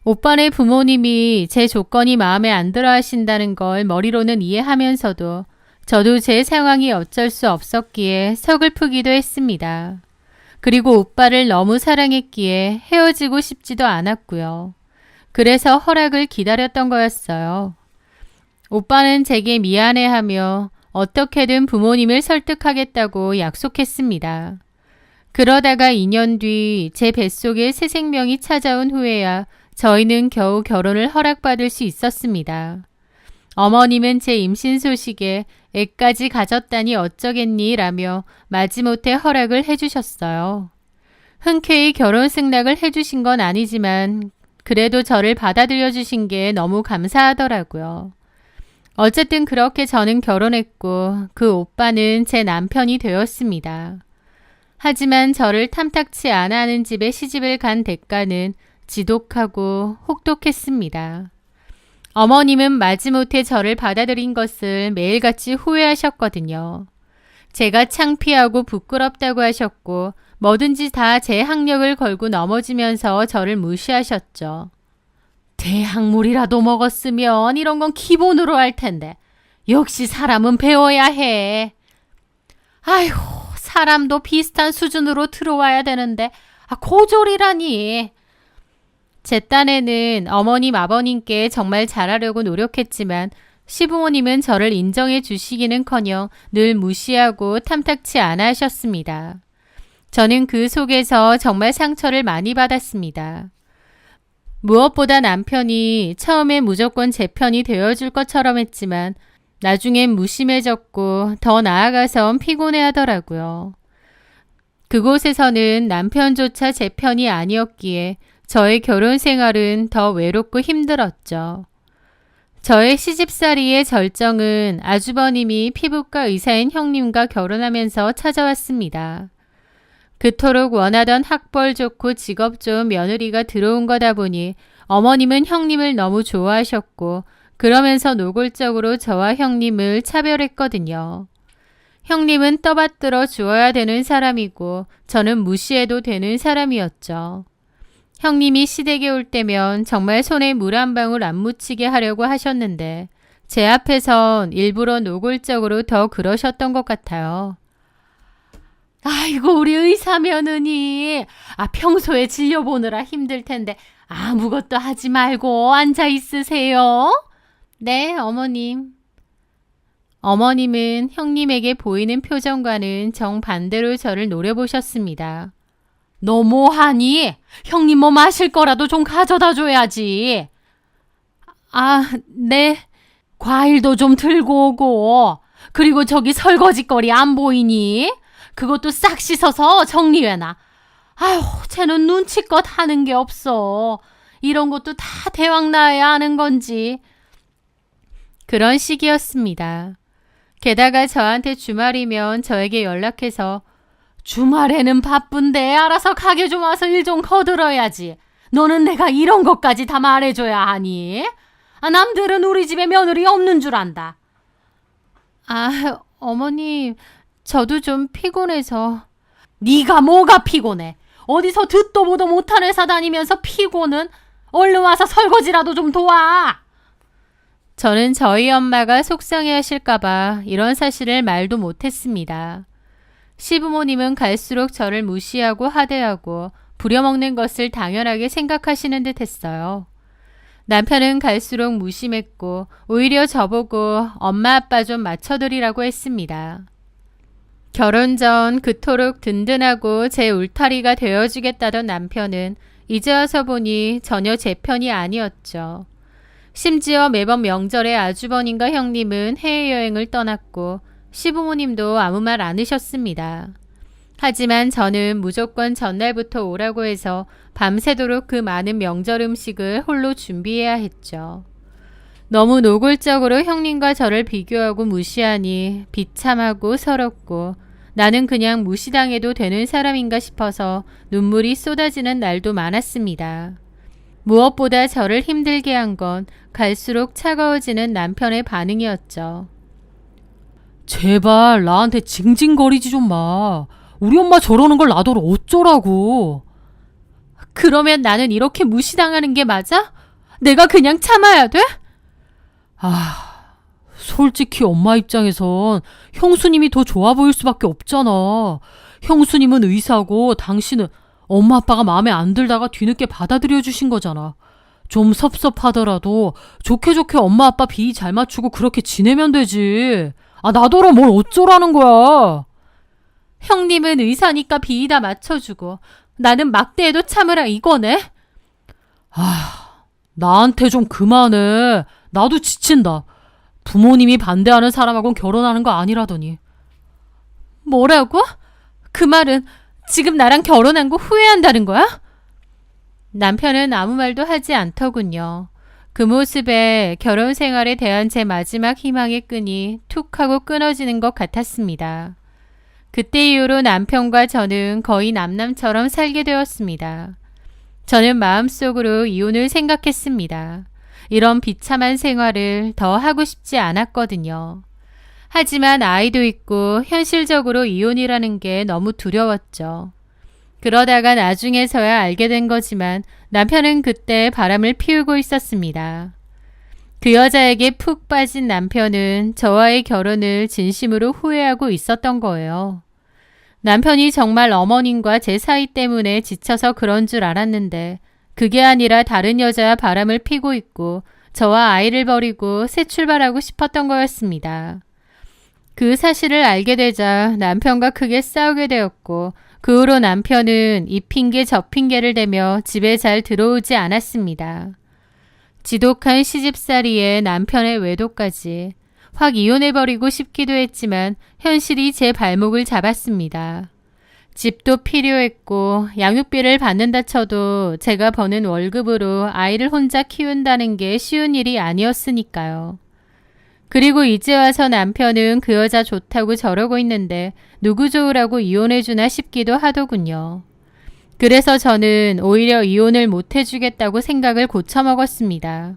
오빠네 부모님이 제 조건이 마음에 안 들어 하신다는 걸 머리로는 이해하면서도 저도 제 상황이 어쩔 수 없었기에 서글프기도 했습니다. 그리고 오빠를 너무 사랑했기에 헤어지고 싶지도 않았고요. 그래서 허락을 기다렸던 거였어요. 오빠는 제게 미안해하며 어떻게든 부모님을 설득하겠다고 약속했습니다. 그러다가 2년 뒤 제 뱃속에 새 생명이 찾아온 후에야 저희는 겨우 결혼을 허락받을 수 있었습니다. 어머님은 제 임신 소식에 애까지 가졌다니 어쩌겠니 라며 마지못해 허락을 해주셨어요. 흔쾌히 결혼 승낙을 해주신 건 아니지만 그래도 저를 받아들여 주신 게 너무 감사하더라고요. 어쨌든 그렇게 저는 결혼했고 그 오빠는 제 남편이 되었습니다. 하지만 저를 탐탁치 않아 하는 집에 시집을 간 대가는 지독하고 혹독했습니다. 어머님은 마지못해 저를 받아들인 것을 매일같이 후회하셨거든요. 제가 창피하고 부끄럽다고 하셨고 뭐든지 다 제 학력을 걸고 넘어지면서 저를 무시하셨죠. 대학물이라도 먹었으면 이런 건 기본으로 할 텐데 역시 사람은 배워야 해. 아휴, 사람도 비슷한 수준으로 들어와야 되는데 고졸이라니. 제 딴에는 어머님, 아버님께 정말 잘하려고 노력했지만 시부모님은 저를 인정해 주시기는커녕 늘 무시하고 탐탁치 않아 하셨습니다. 저는 그 속에서 정말 상처를 많이 받았습니다. 무엇보다 남편이 처음에 무조건 제 편이 되어줄 것처럼 했지만 나중엔 무심해졌고 더 나아가선 피곤해 하더라고요. 그곳에서는 남편조차 제 편이 아니었기에 저의 결혼 생활은 더 외롭고 힘들었죠. 저의 시집살이의 절정은 아주버님이 피부과 의사인 형님과 결혼하면서 찾아왔습니다. 그토록 원하던 학벌 좋고 직업 좋은 며느리가 들어온 거다 보니 어머님은 형님을 너무 좋아하셨고 그러면서 노골적으로 저와 형님을 차별했거든요. 형님은 떠받들어 주어야 되는 사람이고 저는 무시해도 되는 사람이었죠. 형님이 시댁에 올 때면 정말 손에 물 한 방울 안 묻히게 하려고 하셨는데 제 앞에선 일부러 노골적으로 더 그러셨던 것 같아요. 아이고 우리 의사 며느니 평소에 진료 보느라 힘들 텐데 아무것도 하지 말고 앉아 있으세요. 네, 어머님. 어머님은 형님에게 보이는 표정과는 정반대로 저를 노려보셨습니다. 너 뭐하니? 형님 뭐 마실 거라도 좀 가져다 줘야지. 네. 과일도 좀 들고 오고 그리고 저기 설거지거리 안 보이니? 그것도 싹 씻어서 정리해놔. 아휴, 쟤는 눈치껏 하는 게 없어. 이런 것도 다 대왕 나야 하는 건지. 그런 시기였습니다. 게다가 저한테 주말이면 저에게 연락해서 주말에는 바쁜데 알아서 가게 좀 와서 일 좀 거들어야지. 너는 내가 이런 것까지 다 말해줘야 하니? 남들은 우리 집에 며느리 없는 줄 안다. 어머님, 저도 좀 피곤해서. 네가 뭐가 피곤해? 어디서 듣도 보도 못한 회사 다니면서 피곤은? 얼른 와서 설거지라도 좀 도와. 저는 저희 엄마가 속상해 하실까봐 이런 사실을 말도 못했습니다. 시부모님은 갈수록 저를 무시하고 하대하고 부려먹는 것을 당연하게 생각하시는 듯 했어요. 남편은 갈수록 무심했고 오히려 저보고 엄마 아빠 좀 맞춰드리라고 했습니다. 결혼 전 그토록 든든하고 제 울타리가 되어주겠다던 남편은 이제 와서 보니 전혀 제 편이 아니었죠. 심지어 매번 명절에 아주버님과 형님은 해외여행을 떠났고 시부모님도 아무 말 안 하셨습니다. 하지만 저는 무조건 전날부터 오라고 해서 밤새도록 그 많은 명절 음식을 홀로 준비해야 했죠. 너무 노골적으로 형님과 저를 비교하고 무시하니 비참하고 서럽고 나는 그냥 무시당해도 되는 사람인가 싶어서 눈물이 쏟아지는 날도 많았습니다. 무엇보다 저를 힘들게 한 건 갈수록 차가워지는 남편의 반응이었죠. 제발 나한테 징징거리지 좀 마. 우리 엄마 저러는 걸 나더러 어쩌라고. 그러면 나는 이렇게 무시당하는 게 맞아? 내가 그냥 참아야 돼? 솔직히 엄마 입장에선 형수님이 더 좋아 보일 수밖에 없잖아. 형수님은 의사고 당신은 엄마 아빠가 마음에 안 들다가 뒤늦게 받아들여 주신 거잖아. 좀 섭섭하더라도 좋게 좋게 엄마 아빠 비위 잘 맞추고 그렇게 지내면 되지. 나더러 뭘 어쩌라는 거야. 형님은 의사니까 비위 다 맞춰주고 나는 막대해도 참으라 이거네? 나한테 좀 그만해. 나도 지친다. 부모님이 반대하는 사람하고는 결혼하는 거 아니라더니. 뭐라고? 그 말은 지금 나랑 결혼한 거 후회한다는 거야? 남편은 아무 말도 하지 않더군요. 그 모습에 결혼 생활에 대한 제 마지막 희망의 끈이 툭 하고 끊어지는 것 같았습니다. 그때 이후로 남편과 저는 거의 남남처럼 살게 되었습니다. 저는 마음속으로 이혼을 생각했습니다. 이런 비참한 생활을 더 하고 싶지 않았거든요. 하지만 아이도 있고 현실적으로 이혼이라는 게 너무 두려웠죠. 그러다가 나중에서야 알게 된 거지만 남편은 그때 바람을 피우고 있었습니다. 그 여자에게 푹 빠진 남편은 저와의 결혼을 진심으로 후회하고 있었던 거예요. 남편이 정말 어머님과 제 사이 때문에 지쳐서 그런 줄 알았는데 그게 아니라 다른 여자와 바람을 피고 있고 저와 아이를 버리고 새 출발하고 싶었던 거였습니다. 그 사실을 알게 되자 남편과 크게 싸우게 되었고 그 후로 남편은 이 핑계 저 핑계를 대며 집에 잘 들어오지 않았습니다. 지독한 시집살이에 남편의 외도까지 확 이혼해버리고 싶기도 했지만 현실이 제 발목을 잡았습니다. 집도 필요했고 양육비를 받는다 쳐도 제가 버는 월급으로 아이를 혼자 키운다는 게 쉬운 일이 아니었으니까요. 그리고 이제 와서 남편은 그 여자 좋다고 저러고 있는데 누구 좋으라고 이혼해주나 싶기도 하더군요. 그래서 저는 오히려 이혼을 못해주겠다고 생각을 고쳐먹었습니다.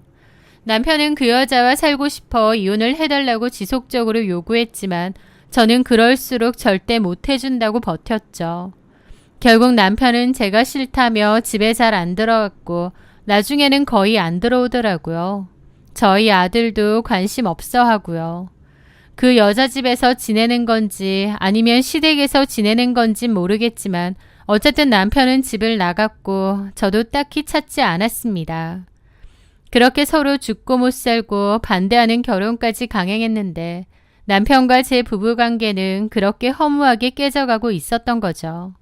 남편은 그 여자와 살고 싶어 이혼을 해달라고 지속적으로 요구했지만 저는 그럴수록 절대 못해준다고 버텼죠. 결국 남편은 제가 싫다며 집에 잘 안 들어갔고 나중에는 거의 안 들어오더라고요. 저희 아들도 관심 없어 하고요. 그 여자 집에서 지내는 건지 아니면 시댁에서 지내는 건진 모르겠지만 어쨌든 남편은 집을 나갔고 저도 딱히 찾지 않았습니다. 그렇게 서로 죽고 못 살고 반대하는 결혼까지 강행했는데 남편과 제 부부관계는 그렇게 허무하게 깨져가고 있었던 거죠.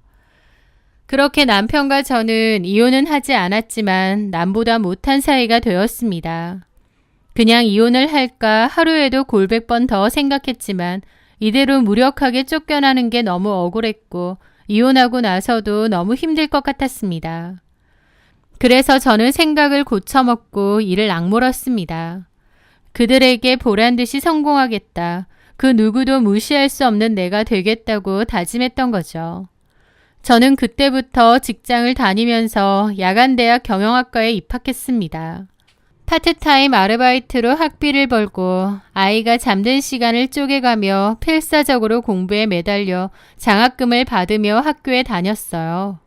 그렇게 남편과 저는 이혼은 하지 않았지만 남보다 못한 사이가 되었습니다. 그냥 이혼을 할까 하루에도 골백 번 더 생각했지만 이대로 무력하게 쫓겨나는 게 너무 억울했고 이혼하고 나서도 너무 힘들 것 같았습니다. 그래서 저는 생각을 고쳐먹고 이를 악물었습니다. 그들에게 보란듯이 성공하겠다. 그 누구도 무시할 수 없는 내가 되겠다고 다짐했던 거죠. 저는 그때부터 직장을 다니면서 야간대학 경영학과에 입학했습니다. 파트타임 아르바이트로 학비를 벌고 아이가 잠든 시간을 쪼개가며 필사적으로 공부에 매달려 장학금을 받으며 학교에 다녔어요.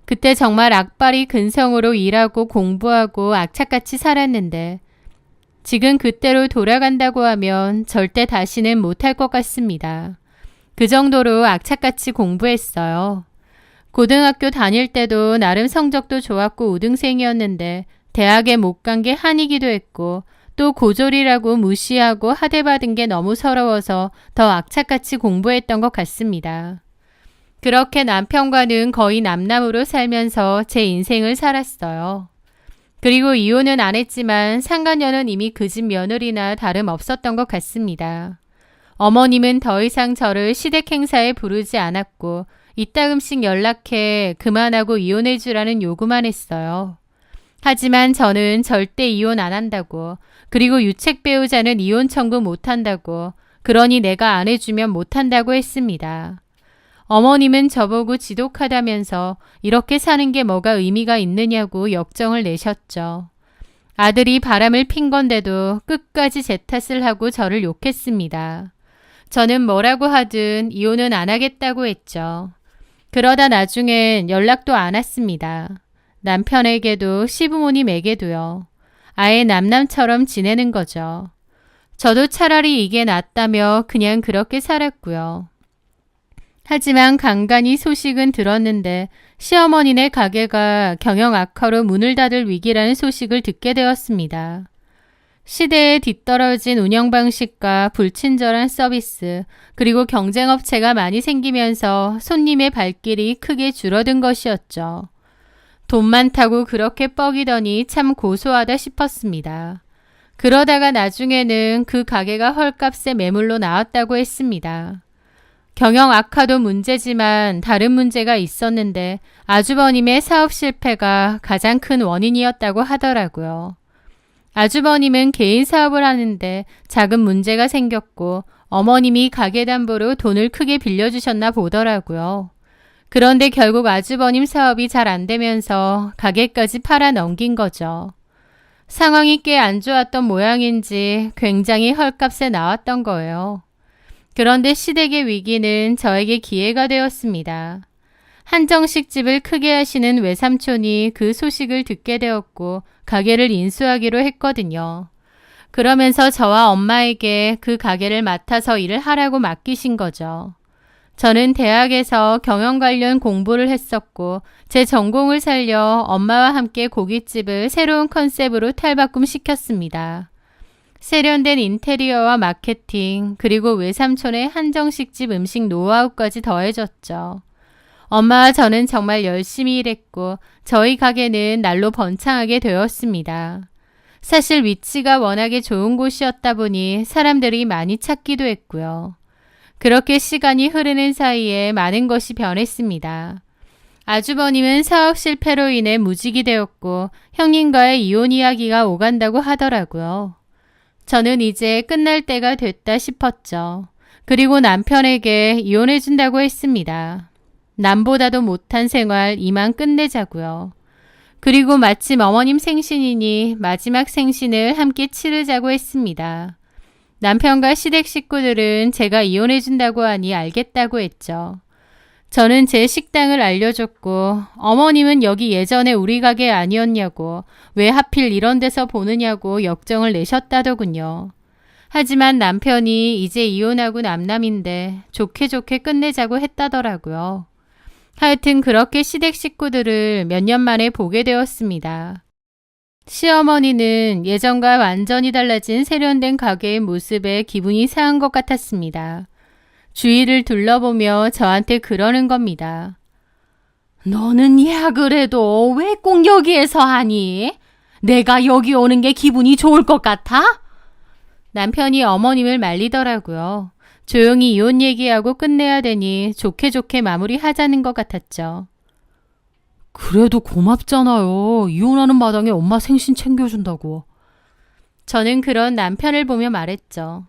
그때 정말 악바리 근성으로 일하고 공부하고 악착같이 살았는데 지금 그때로 돌아간다고 하면 절대 다시는 못할 것 같습니다. 그 정도로 악착같이 공부했어요. 고등학교 다닐 때도 나름 성적도 좋았고 우등생이었는데 대학에 못 간 게 한이기도 했고 또 고졸이라고 무시하고 하대받은 게 너무 서러워서 더 악착같이 공부했던 것 같습니다. 그렇게 남편과는 거의 남남으로 살면서 제 인생을 살았어요. 그리고 이혼은 안 했지만 상간녀는 이미 그 집 며느리나 다름없었던 것 같습니다. 어머님은 더 이상 저를 시댁 행사에 부르지 않았고 이따금씩 연락해 그만하고 이혼해 주라는 요구만 했어요. 하지만 저는 절대 이혼 안 한다고, 그리고 유책 배우자는 이혼 청구 못 한다고, 그러니 내가 안 해주면 못 한다고 했습니다. 어머님은 저보고 지독하다면서 이렇게 사는 게 뭐가 의미가 있느냐고 역정을 내셨죠. 아들이 바람을 핀 건데도 끝까지 제 탓을 하고 저를 욕했습니다. 저는 뭐라고 하든 이혼은 안 하겠다고 했죠. 그러다 나중엔 연락도 안 왔습니다. 남편에게도 시부모님에게도요. 아예 남남처럼 지내는 거죠. 저도 차라리 이게 낫다며 그냥 그렇게 살았고요. 하지만 간간히 소식은 들었는데 시어머니네 가게가 경영 악화로 문을 닫을 위기라는 소식을 듣게 되었습니다. 시대에 뒤떨어진 운영 방식과 불친절한 서비스, 그리고 경쟁업체가 많이 생기면서 손님의 발길이 크게 줄어든 것이었죠. 돈 많다고 그렇게 뻐기더니 참 고소하다 싶었습니다. 그러다가 나중에는 그 가게가 헐값에 매물로 나왔다고 했습니다. 경영 악화도 문제지만 다른 문제가 있었는데 아주버님의 사업 실패가 가장 큰 원인이었다고 하더라고요. 아주버님은 개인 사업을 하는데 작은 문제가 생겼고 어머님이 가게 담보로 돈을 크게 빌려주셨나 보더라고요. 그런데 결국 아주버님 사업이 잘 안 되면서 가게까지 팔아 넘긴 거죠. 상황이 꽤 안 좋았던 모양인지 굉장히 헐값에 나왔던 거예요. 그런데 시댁의 위기는 저에게 기회가 되었습니다. 한정식 집을 크게 하시는 외삼촌이 그 소식을 듣게 되었고 가게를 인수하기로 했거든요. 그러면서 저와 엄마에게 그 가게를 맡아서 일을 하라고 맡기신 거죠. 저는 대학에서 경영 관련 공부를 했었고 제 전공을 살려 엄마와 함께 고깃집을 새로운 컨셉으로 탈바꿈시켰습니다. 세련된 인테리어와 마케팅, 그리고 외삼촌의 한정식집 음식 노하우까지 더해졌죠. 엄마와 저는 정말 열심히 일했고 저희 가게는 날로 번창하게 되었습니다. 사실 위치가 워낙에 좋은 곳이었다 보니 사람들이 많이 찾기도 했고요. 그렇게 시간이 흐르는 사이에 많은 것이 변했습니다. 아주버님은 사업 실패로 인해 무직이 되었고 형님과의 이혼 이야기가 오간다고 하더라고요. 저는 이제 끝날 때가 됐다 싶었죠. 그리고 남편에게 이혼해준다고 했습니다. 남보다도 못한 생활 이만 끝내자고요. 그리고 마침 어머님 생신이니 마지막 생신을 함께 치르자고 했습니다. 남편과 시댁 식구들은 제가 이혼해준다고 하니 알겠다고 했죠. 저는 제 식당을 알려줬고 어머님은 여기 예전에 우리 가게 아니었냐고 왜 하필 이런 데서 보느냐고 역정을 내셨다더군요. 하지만 남편이 이제 이혼하고 남남인데 좋게 좋게 끝내자고 했다더라고요. 하여튼 그렇게 시댁 식구들을 몇 년 만에 보게 되었습니다. 시어머니는 예전과 완전히 달라진 세련된 가게의 모습에 기분이 상한 것 같았습니다. 주위를 둘러보며 저한테 그러는 겁니다. 너는 예약을 해도 왜 꼭 여기에서 하니? 내가 여기 오는 게 기분이 좋을 것 같아? 남편이 어머님을 말리더라고요. 조용히 이혼 얘기하고 끝내야 되니 좋게 좋게 마무리하자는 것 같았죠. 그래도 고맙잖아요. 이혼하는 마당에 엄마 생신 챙겨준다고. 저는 그런 남편을 보며 말했죠.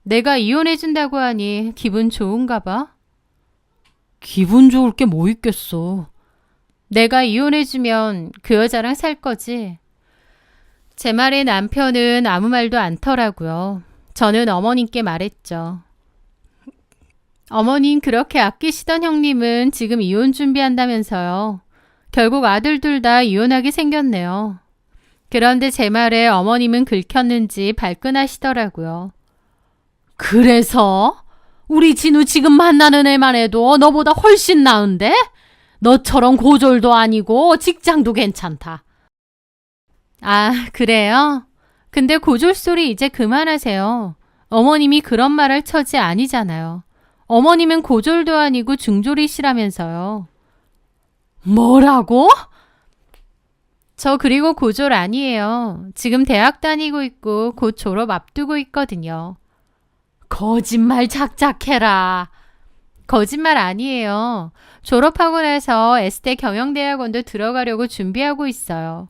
내가 이혼해준다고 하니 기분 좋은가 봐? 기분 좋을 게 뭐 있겠어. 내가 이혼해주면 그 여자랑 살 거지? 제 말에 남편은 아무 말도 않더라고요. 저는 어머님께 말했죠. 어머님 그렇게 아끼시던 형님은 지금 이혼 준비한다면서요. 결국 아들 둘 다 이혼하게 생겼네요. 그런데 제 말에 어머님은 긁혔는지 발끈하시더라고요. 그래서? 우리 진우 지금 만나는 애만 해도 너보다 훨씬 나은데? 너처럼 고졸도 아니고 직장도 괜찮다. 아, 그래요? 근데 고졸 소리 이제 그만하세요. 어머님이 그런 말할 처지 아니잖아요. 어머님은 고졸도 아니고 중졸이시라면서요. 뭐라고? 저 그리고 고졸 아니에요. 지금 대학 다니고 있고 곧 졸업 앞두고 있거든요. 거짓말 작작해라. 거짓말 아니에요. 졸업하고 나서 S대 경영대학원도 들어가려고 준비하고 있어요.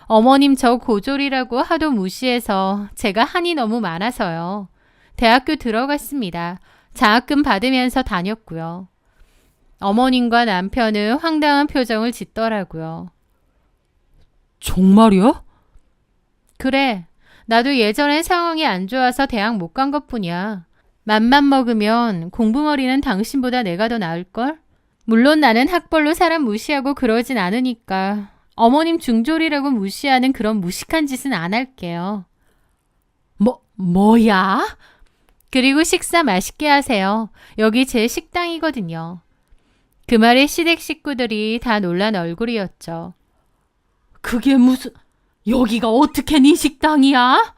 어머님 저 고졸이라고 하도 무시해서 제가 한이 너무 많아서요. 대학교 들어갔습니다. 장학금 받으면서 다녔고요. 어머님과 남편은 황당한 표정을 짓더라고요. 정말이야? 그래. 나도 예전엔 상황이 안 좋아서 대학 못 간 것뿐이야. 맘만 먹으면 공부머리는 당신보다 내가 더 나을걸? 물론 나는 학벌로 사람 무시하고 그러진 않으니까 어머님 중졸이라고 무시하는 그런 무식한 짓은 안 할게요. 뭐야? 그리고 식사 맛있게 하세요. 여기 제 식당이거든요. 그 말에 시댁 식구들이 다 놀란 얼굴이었죠. 그게 무슨... 여기가 어떻게 네 식당이야?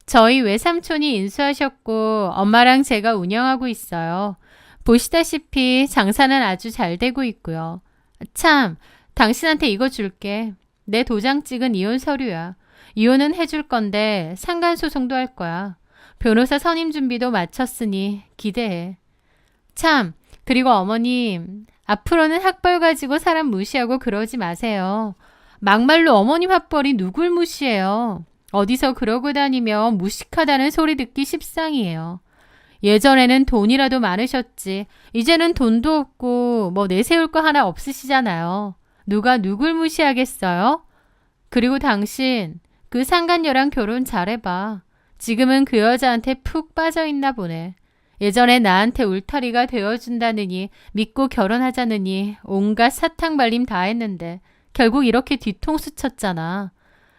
저희 외삼촌이 인수하셨고 엄마랑 제가 운영하고 있어요. 보시다시피 장사는 아주 잘 되고 있고요. 참, 당신한테 이거 줄게. 내 도장 찍은 이혼 서류야. 이혼은 해줄 건데 상간소송도 할 거야. 변호사 선임 준비도 마쳤으니 기대해. 참, 그리고 어머님, 앞으로는 학벌 가지고 사람 무시하고 그러지 마세요. 막말로 어머님 학벌이 누굴 무시해요. 어디서 그러고 다니면 무식하다는 소리 듣기 십상이에요. 예전에는 돈이라도 많으셨지. 이제는 돈도 없고 뭐 내세울 거 하나 없으시잖아요. 누가 누굴 무시하겠어요? 그리고 당신 그 상간녀랑 결혼 잘해봐. 지금은 그 여자한테 푹 빠져있나 보네. 예전에 나한테 울타리가 되어준다느니 믿고 결혼하자느니 온갖 사탕 발림 다 했는데 결국 이렇게 뒤통수 쳤잖아.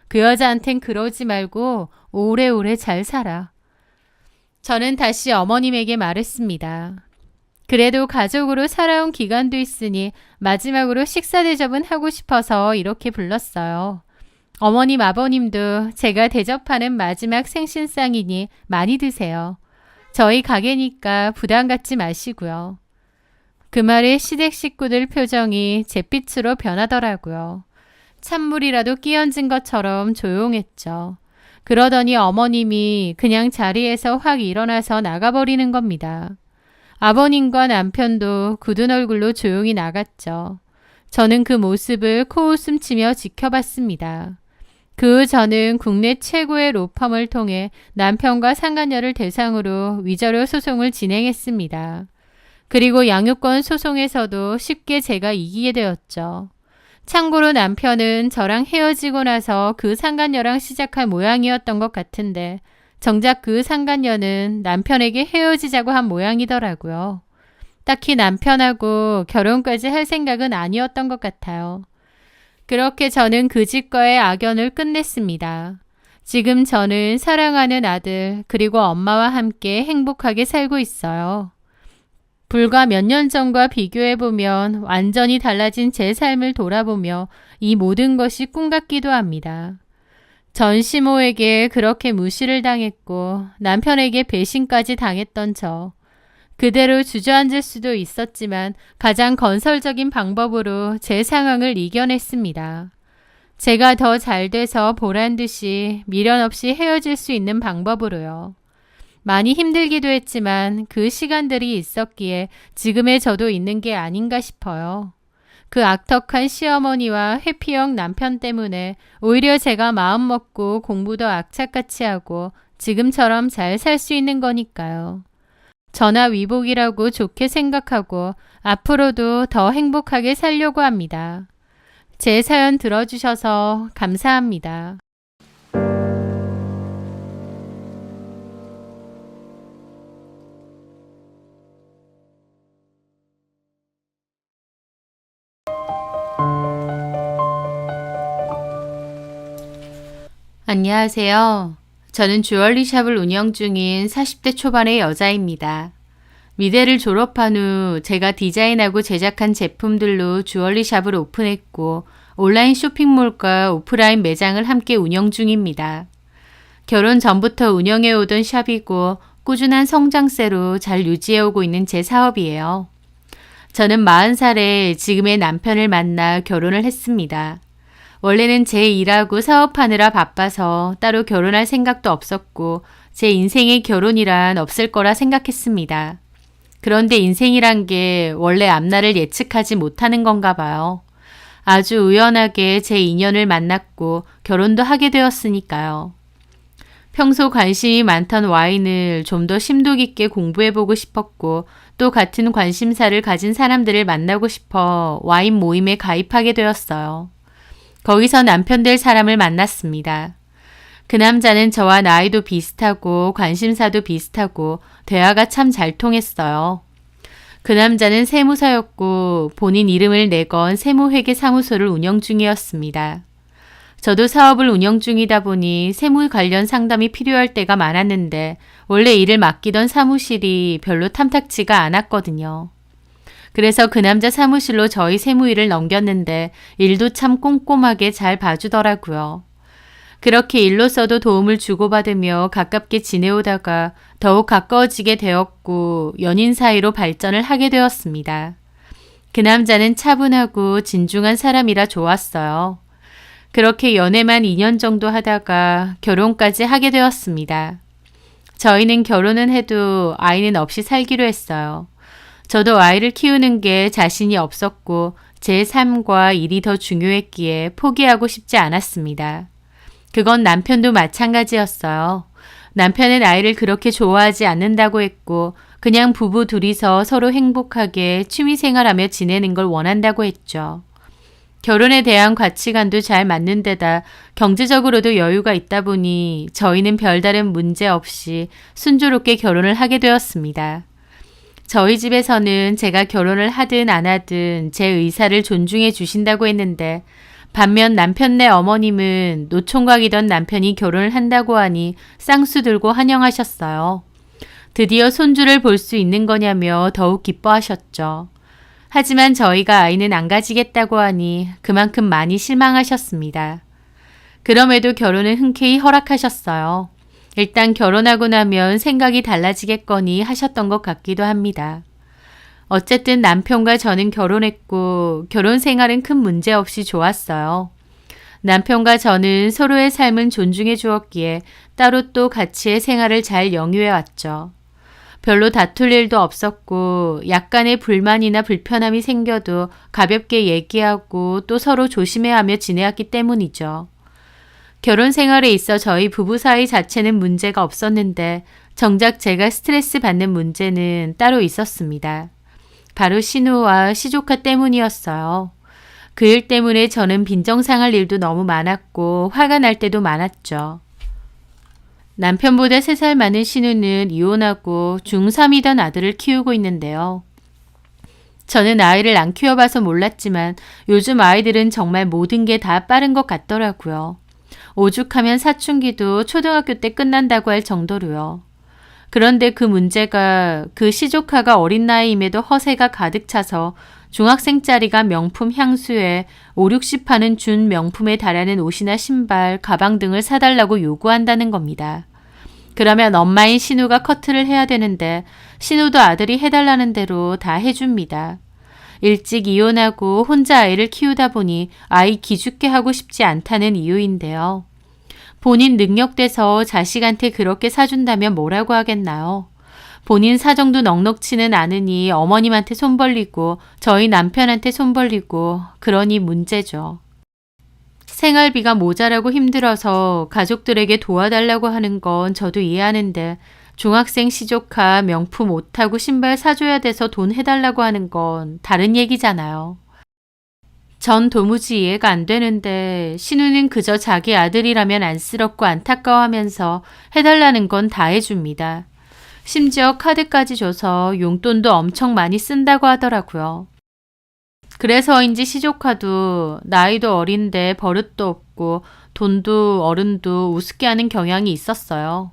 그 여자한텐 그러지 말고 오래오래 잘 살아. 저는 다시 어머님에게 말했습니다. 그래도 가족으로 살아온 기간도 있으니 마지막으로 식사 대접은 하고 싶어서 이렇게 불렀어요. 어머님 아버님도 제가 대접하는 마지막 생신상이니 많이 드세요. 저희 가게니까 부담 갖지 마시고요. 그 말에 시댁 식구들 표정이 잿빛으로 변하더라고요. 찬물이라도 끼얹은 것처럼 조용했죠. 그러더니 어머님이 그냥 자리에서 확 일어나서 나가버리는 겁니다. 아버님과 남편도 굳은 얼굴로 조용히 나갔죠. 저는 그 모습을 코웃음 치며 지켜봤습니다. 그 후 저는 국내 최고의 로펌을 통해 남편과 상간녀를 대상으로 위자료 소송을 진행했습니다. 그리고 양육권 소송에서도 쉽게 제가 이기게 되었죠. 참고로 남편은 저랑 헤어지고 나서 그 상간녀랑 시작한 모양이었던 것 같은데 정작 그 상간녀는 남편에게 헤어지자고 한 모양이더라고요. 딱히 남편하고 결혼까지 할 생각은 아니었던 것 같아요. 그렇게 저는 그 집과의 악연을 끝냈습니다. 지금 저는 사랑하는 아들 그리고 엄마와 함께 행복하게 살고 있어요. 불과 몇 년 전과 비교해보면 완전히 달라진 제 삶을 돌아보며 이 모든 것이 꿈 같기도 합니다. 전 시모에게 그렇게 무시를 당했고 남편에게 배신까지 당했던 저. 그대로 주저앉을 수도 있었지만 가장 건설적인 방법으로 제 상황을 이겨냈습니다. 제가 더 잘 돼서 보란 듯이 미련 없이 헤어질 수 있는 방법으로요. 많이 힘들기도 했지만 그 시간들이 있었기에 지금의 저도 있는 게 아닌가 싶어요. 그 악덕한 시어머니와 회피형 남편 때문에 오히려 제가 마음먹고 공부도 악착같이 하고 지금처럼 잘 살 수 있는 거니까요. 저나 위복이라고 좋게 생각하고 앞으로도 더 행복하게 살려고 합니다. 제 사연 들어주셔서 감사합니다. 안녕하세요. 저는 주얼리샵을 운영 중인 40대 초반의 여자입니다. 미대를 졸업한 후 제가 디자인하고 제작한 제품들로 주얼리샵을 오픈했고 온라인 쇼핑몰과 오프라인 매장을 함께 운영 중입니다. 결혼 전부터 운영해오던 샵이고 꾸준한 성장세로 잘 유지해오고 있는 제 사업이에요. 저는 40살에 지금의 남편을 만나 결혼을 했습니다. 원래는 제 일하고 사업하느라 바빠서 따로 결혼할 생각도 없었고 제 인생에 결혼이란 없을 거라 생각했습니다. 그런데 인생이란 게 원래 앞날을 예측하지 못하는 건가 봐요. 아주 우연하게 제 인연을 만났고 결혼도 하게 되었으니까요. 평소 관심이 많던 와인을 좀 더 심도 깊게 공부해보고 싶었고 또 같은 관심사를 가진 사람들을 만나고 싶어 와인 모임에 가입하게 되었어요. 거기서 남편 될 사람을 만났습니다. 그 남자는 저와 나이도 비슷하고 관심사도 비슷하고 대화가 참 잘 통했어요. 그 남자는 세무사였고 본인 이름을 내건 세무회계 사무소를 운영 중이었습니다. 저도 사업을 운영 중이다 보니 세무 관련 상담이 필요할 때가 많았는데 원래 일을 맡기던 사무실이 별로 탐탁지가 않았거든요. 그래서 그 남자 사무실로 저희 세무 일을 넘겼는데 일도 참 꼼꼼하게 잘 봐주더라고요. 그렇게 일로서도 도움을 주고받으며 가깝게 지내오다가 더욱 가까워지게 되었고 연인 사이로 발전을 하게 되었습니다. 그 남자는 차분하고 진중한 사람이라 좋았어요. 그렇게 연애만 2년 정도 하다가 결혼까지 하게 되었습니다. 저희는 결혼은 해도 아이는 없이 살기로 했어요. 저도 아이를 키우는 게 자신이 없었고 제 삶과 일이 더 중요했기에 포기하고 싶지 않았습니다. 그건 남편도 마찬가지였어요. 남편은 아이를 그렇게 좋아하지 않는다고 했고 그냥 부부 둘이서 서로 행복하게 취미생활하며 지내는 걸 원한다고 했죠. 결혼에 대한 가치관도 잘 맞는 데다 경제적으로도 여유가 있다 보니 저희는 별다른 문제 없이 순조롭게 결혼을 하게 되었습니다. 저희 집에서는 제가 결혼을 하든 안 하든 제 의사를 존중해 주신다고 했는데 반면 남편네 어머님은 노총각이던 남편이 결혼을 한다고 하니 쌍수 들고 환영하셨어요. 드디어 손주를 볼 수 있는 거냐며 더욱 기뻐하셨죠. 하지만 저희가 아이는 안 가지겠다고 하니 그만큼 많이 실망하셨습니다. 그럼에도 결혼은 흔쾌히 허락하셨어요. 일단 결혼하고 나면 생각이 달라지겠거니 하셨던 것 같기도 합니다. 어쨌든 남편과 저는 결혼했고 결혼 생활은 큰 문제 없이 좋았어요. 남편과 저는 서로의 삶은 존중해 주었기에 따로 또 같이의 생활을 잘 영유해 왔죠. 별로 다툴 일도 없었고 약간의 불만이나 불편함이 생겨도 가볍게 얘기하고 또 서로 조심해야 하며 지내왔기 때문이죠. 결혼 생활에 있어 저희 부부 사이 자체는 문제가 없었는데 정작 제가 스트레스 받는 문제는 따로 있었습니다. 바로 신우와 시조카 때문이었어요. 그 일 때문에 저는 빈정상할 일도 너무 많았고 화가 날 때도 많았죠. 남편보다 3살 많은 신우는 이혼하고 중3이던 아들을 키우고 있는데요. 저는 아이를 안 키워봐서 몰랐지만 요즘 아이들은 정말 모든 게 다 빠른 것 같더라고요. 오죽하면 사춘기도 초등학교 때 끝난다고 할 정도로요. 그런데 그 문제가 그 시조카가 어린 나이임에도 허세가 가득 차서 중학생짜리가 명품 향수에 5, 60 하는 준 명품에 달하는 옷이나 신발, 가방 등을 사달라고 요구한다는 겁니다. 그러면 엄마인 신우가 커트를 해야 되는데 신우도 아들이 해달라는 대로 다 해줍니다. 일찍 이혼하고 혼자 아이를 키우다 보니 아이 기죽게 하고 싶지 않다는 이유인데요. 본인 능력돼서 자식한테 그렇게 사준다면 뭐라고 하겠나요? 본인 사정도 넉넉치는 않으니 어머님한테 손 벌리고 저희 남편한테 손 벌리고 그러니 문제죠. 생활비가 모자라고 힘들어서 가족들에게 도와달라고 하는 건 저도 이해하는데 중학생 시조카 명품 옷하고 신발 사줘야 돼서 돈 해달라고 하는 건 다른 얘기잖아요. 전 도무지 이해가 안 되는데 신우는 그저 자기 아들이라면 안쓰럽고 안타까워하면서 해달라는 건 다 해줍니다. 심지어 카드까지 줘서 용돈도 엄청 많이 쓴다고 하더라고요. 그래서인지 시조카도 나이도 어린데 버릇도 없고 있었고 돈도 어른도 우습게 하는 경향이 있었어요.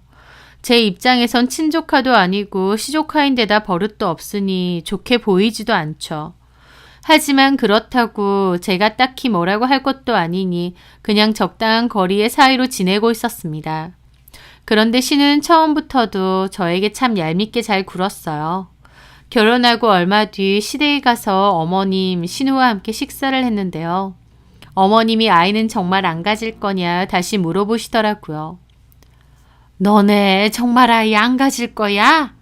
제 입장에선 친조카도 아니고 시조카인데다 버릇도 없으니 좋게 보이지도 않죠. 하지만 그렇다고 제가 딱히 뭐라고 할 것도 아니니 그냥 적당한 거리의 사이로 지내고 있었습니다. 그런데 신우는 처음부터도 저에게 참 얄밉게 잘 굴었어요. 결혼하고 얼마 뒤 시댁에 가서 어머님, 신우와 함께 식사를 했는데요. 어머님이 아이는 정말 안 가질 거냐 다시 물어보시더라고요. 너네 정말 아이 안 가질 거야?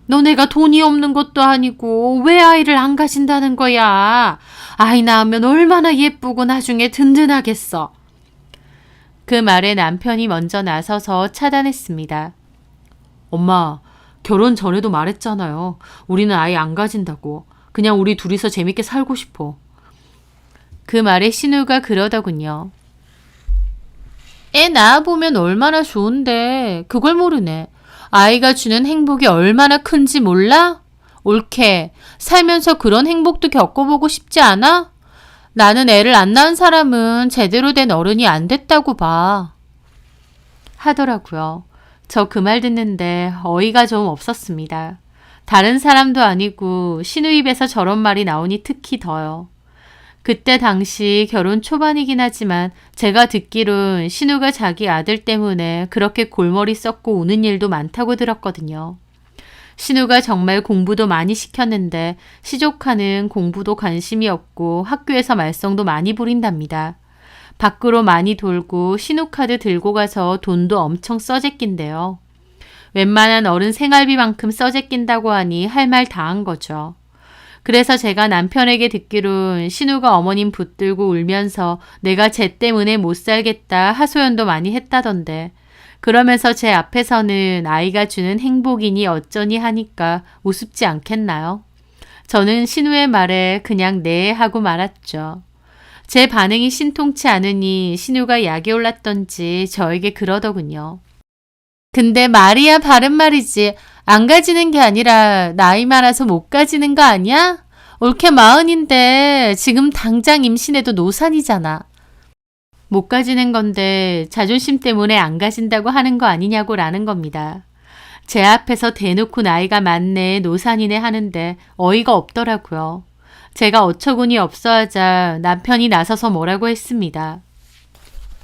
너네가 돈이 없는 것도 아니고 왜 아이를 안 가진다는 거야? 아이 낳으면 얼마나 예쁘고 나중에 든든하겠어. 그 말에 남편이 먼저 나서서 차단했습니다. 엄마, 결혼 전에도 말했잖아요. 우리는 아이 안 가진다고. 그냥 우리 둘이서 재밌게 살고 싶어. 그 말에 신우가 그러더군요. 애 낳아보면 얼마나 좋은데 그걸 모르네. 아이가 주는 행복이 얼마나 큰지 몰라? 옳게 살면서 그런 행복도 겪어보고 싶지 않아? 나는 애를 안 낳은 사람은 제대로 된 어른이 안 됐다고 봐. 하더라고요. 저 그 말 듣는데 어이가 좀 없었습니다. 다른 사람도 아니고 신우 입에서 저런 말이 나오니 특히 더요. 그때 당시 결혼 초반이긴 하지만 제가 듣기론 신우가 자기 아들 때문에 그렇게 골머리 썩고 우는 일도 많다고 들었거든요. 신우가 정말 공부도 많이 시켰는데 시조카는 공부도 관심이 없고 학교에서 말썽도 많이 부린답니다. 밖으로 많이 돌고 신우카드 들고 가서 돈도 엄청 써제낀대요. 웬만한 어른 생활비만큼 써제낀다고 하니 할 말 다 한 거죠. 그래서 제가 남편에게 듣기론 신우가 어머님 붙들고 울면서 내가 쟤 때문에 못 살겠다 하소연도 많이 했다던데 그러면서 제 앞에서는 아이가 주는 행복이니 어쩌니 하니까 우습지 않겠나요? 저는 신우의 말에 그냥 네 하고 말았죠. 제 반응이 신통치 않으니 신우가 약이 올랐던지 저에게 그러더군요. 근데 말이야 바른 말이지. 안 가지는 게 아니라 나이 많아서 못 가지는 거 아니야? 올케 40인데 지금 당장 임신해도 노산이잖아. 못 가지는 건데 자존심 때문에 안 가진다고 하는 거 아니냐고 라는 겁니다. 제 앞에서 대놓고 나이가 많네 노산이네 하는데 어이가 없더라고요. 제가 어처구니 없어하자 남편이 나서서 뭐라고 했습니다.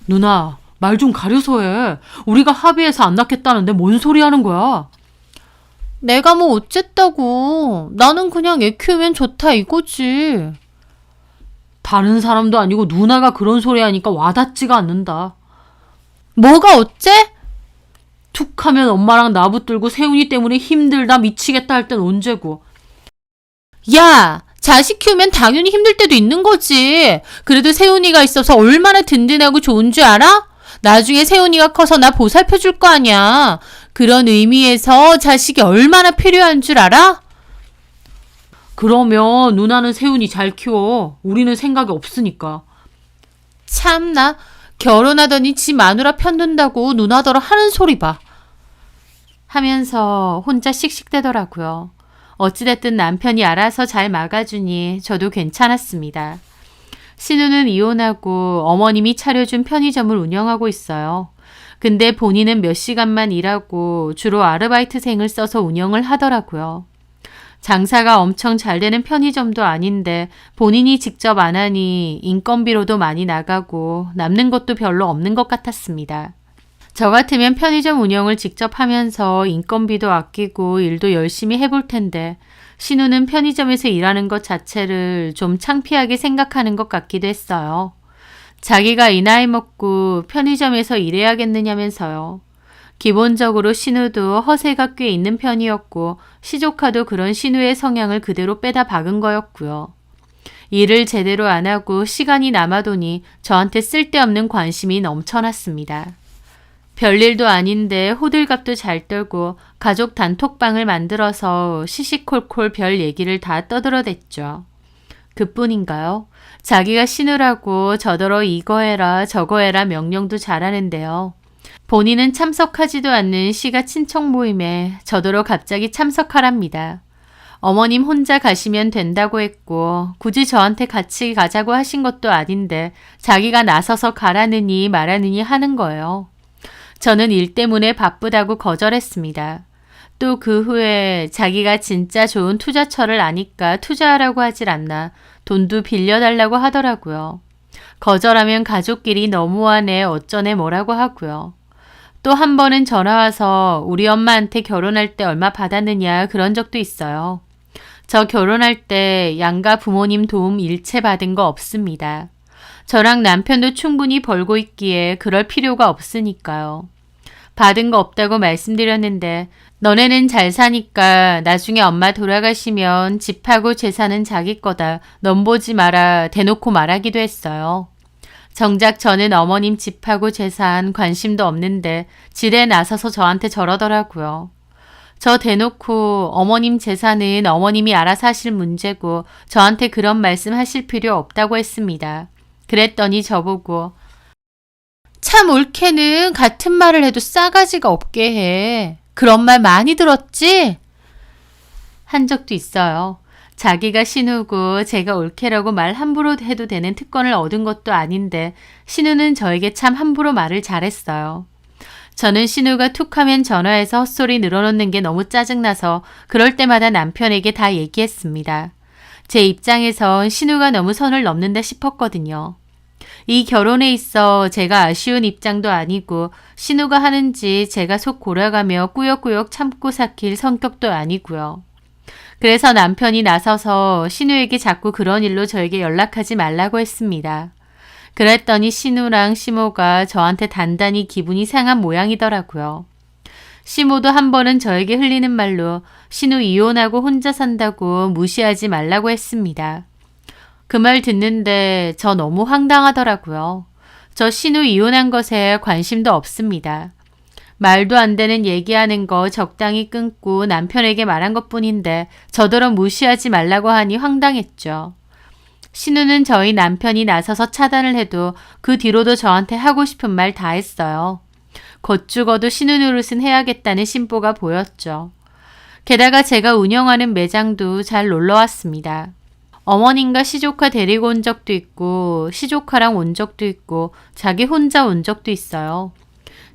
누나, 말 좀 가려서 해. 우리가 합의해서 안 낳겠다는데 뭔 소리 하는 거야? 내가 뭐 어쨌다고. 나는 그냥 애 키우면 좋다 이거지. 다른 사람도 아니고 누나가 그런 소리 하니까 와닿지가 않는다. 뭐가 어째? 툭 하면 엄마랑 나 붙들고 세훈이 때문에 힘들다 미치겠다 할 땐 언제고. 야! 자식 키우면 당연히 힘들 때도 있는 거지. 그래도 세훈이가 있어서 얼마나 든든하고 좋은 줄 알아? 나중에 세훈이가 커서 나 보살펴 줄 거 아니야. 그런 의미에서 자식이 얼마나 필요한 줄 알아? 그러면 누나는 세훈이 잘 키워. 우리는 생각이 없으니까. 참나 결혼하더니 지 마누라 편든다고 누나더러 하는 소리 봐. 하면서 혼자 씩씩대더라고요. 어찌됐든 남편이 알아서 잘 막아주니 저도 괜찮았습니다. 신우는 이혼하고 어머님이 차려준 편의점을 운영하고 있어요. 근데 본인은 몇 시간만 일하고 주로 아르바이트생을 써서 운영을 하더라고요. 장사가 엄청 잘 되는 편의점도 아닌데 본인이 직접 안 하니 인건비로도 많이 나가고 남는 것도 별로 없는 것 같았습니다. 저 같으면 편의점 운영을 직접 하면서 인건비도 아끼고 일도 열심히 해볼 텐데 신우는 편의점에서 일하는 것 자체를 좀 창피하게 생각하는 것 같기도 했어요. 자기가 이 나이 먹고 편의점에서 일해야겠느냐면서요. 기본적으로 신우도 허세가 꽤 있는 편이었고 시조카도 그런 신우의 성향을 그대로 빼다 박은 거였고요. 일을 제대로 안 하고 시간이 남아도니 저한테 쓸데없는 관심이 넘쳐났습니다. 별일도 아닌데 호들갑도 잘 떨고 가족 단톡방을 만들어서 시시콜콜 별 얘기를 다 떠들어댔죠. 그뿐인가요? 자기가 신우라고 저더러 이거 해라 저거 해라 명령도 잘하는데요. 본인은 참석하지도 않는 시가 친척 모임에 저더러 갑자기 참석하랍니다. 어머님 혼자 가시면 된다고 했고 굳이 저한테 같이 가자고 하신 것도 아닌데 자기가 나서서 가라느니 말하느니 하는 거예요. 저는 일 때문에 바쁘다고 거절했습니다. 또 그 후에 자기가 진짜 좋은 투자처를 아니까 투자하라고 하질 않나 돈도 빌려달라고 하더라고요. 거절하면 가족끼리 너무하네 어쩌네 뭐라고 하고요. 또 한 번은 전화 와서 우리 엄마한테 결혼할 때 얼마 받았느냐 그런 적도 있어요. 저 결혼할 때 양가 부모님 도움 일체 받은 거 없습니다. 저랑 남편도 충분히 벌고 있기에 그럴 필요가 없으니까요. 받은 거 없다고 말씀드렸는데 너네는 잘 사니까 나중에 엄마 돌아가시면 집하고 재산은 자기 거다. 넌 보지 마라 대놓고 말하기도 했어요. 정작 저는 어머님 집하고 재산 관심도 없는데 지레 나서서 저한테 저러더라고요. 저 대놓고 어머님 재산은 어머님이 알아서 하실 문제고 저한테 그런 말씀 하실 필요 없다고 했습니다. 그랬더니 저보고 참 올케는 같은 말을 해도 싸가지가 없게 해. 그런 말 많이 들었지? 한 적도 있어요. 자기가 신우고 제가 올케라고 말 함부로 해도 되는 특권을 얻은 것도 아닌데 신우는 저에게 참 함부로 말을 잘했어요. 저는 신우가 툭하면 전화해서 헛소리 늘어놓는 게 너무 짜증나서 그럴 때마다 남편에게 다 얘기했습니다. 제 입장에선 신우가 너무 선을 넘는다 싶었거든요. 이 결혼에 있어 제가 아쉬운 입장도 아니고 신우가 하는지 제가 속 골아가며 꾸역꾸역 참고 삭힐 성격도 아니고요. 그래서 남편이 나서서 신우에게 자꾸 그런 일로 저에게 연락하지 말라고 했습니다. 그랬더니 신우랑 시모가 저한테 단단히 기분이 상한 모양이더라고요. 시모도 한 번은 저에게 흘리는 말로 신우 이혼하고 혼자 산다고 무시하지 말라고 했습니다. 그 말 듣는데 저 너무 황당하더라고요. 저 신우 이혼한 것에 관심도 없습니다. 말도 안 되는 얘기하는 거 적당히 끊고 남편에게 말한 것뿐인데 저더러 무시하지 말라고 하니 황당했죠. 신우는 저희 남편이 나서서 차단을 해도 그 뒤로도 저한테 하고 싶은 말 다 했어요. 곧 죽어도 신우 노릇은 해야겠다는 심보가 보였죠. 게다가 제가 운영하는 매장도 잘 놀러 왔습니다. 어머님과 시조카 데리고 온 적도 있고 시조카랑 온 적도 있고 자기 혼자 온 적도 있어요.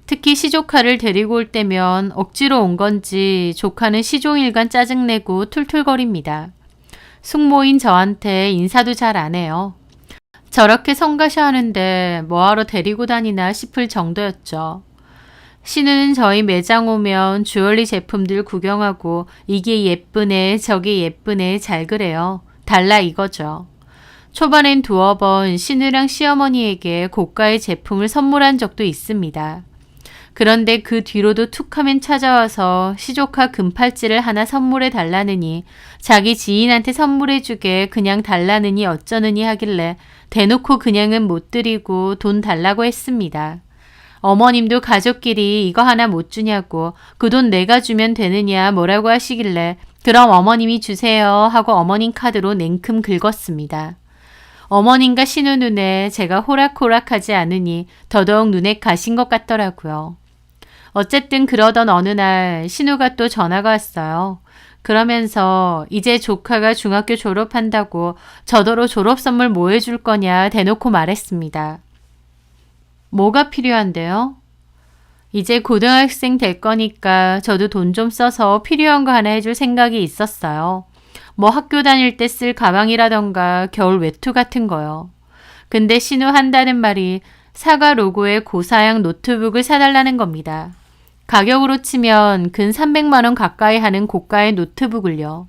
특히 시조카를 데리고 올 때면 억지로 온 건지 조카는 시종일관 짜증내고 툴툴거립니다. 숙모인 저한테 인사도 잘 안 해요. 저렇게 성가셔하는데 뭐하러 데리고 다니나 싶을 정도였죠. 신우는 저희 매장 오면 주얼리 제품들 구경하고 이게 예쁘네 저게 예쁘네 잘 그래요. 달라 이거죠. 초반엔 두어 번 신우랑 시어머니에게 고가의 제품을 선물한 적도 있습니다. 그런데 그 뒤로도 툭하면 찾아와서 시조카 금팔찌를 하나 선물해 달라느니 자기 지인한테 선물해 주게 그냥 달라느니 어쩌느니 하길래 대놓고 그냥은 못 드리고 돈 달라고 했습니다. 어머님도 가족끼리 이거 하나 못 주냐고 그 돈 내가 주면 되느냐 뭐라고 하시길래 그럼 어머님이 주세요 하고 어머님 카드로 냉큼 긁었습니다. 어머님과 신우 눈에 제가 호락호락하지 않으니 더더욱 눈에 가신 것 같더라고요. 어쨌든 그러던 어느 날 신우가 또 전화가 왔어요. 그러면서 이제 조카가 중학교 졸업한다고 저더러 졸업 선물 뭐 해줄 거냐 대놓고 말했습니다. 뭐가 필요한데요? 이제 고등학생 될 거니까 저도 돈 좀 써서 필요한 거 하나 해줄 생각이 있었어요. 뭐 학교 다닐 때 쓸 가방이라던가 겨울 외투 같은 거요. 근데 신우 한다는 말이 사과 로고의 고사양 노트북을 사달라는 겁니다. 가격으로 치면 근 300만 원 가까이 하는 고가의 노트북을요.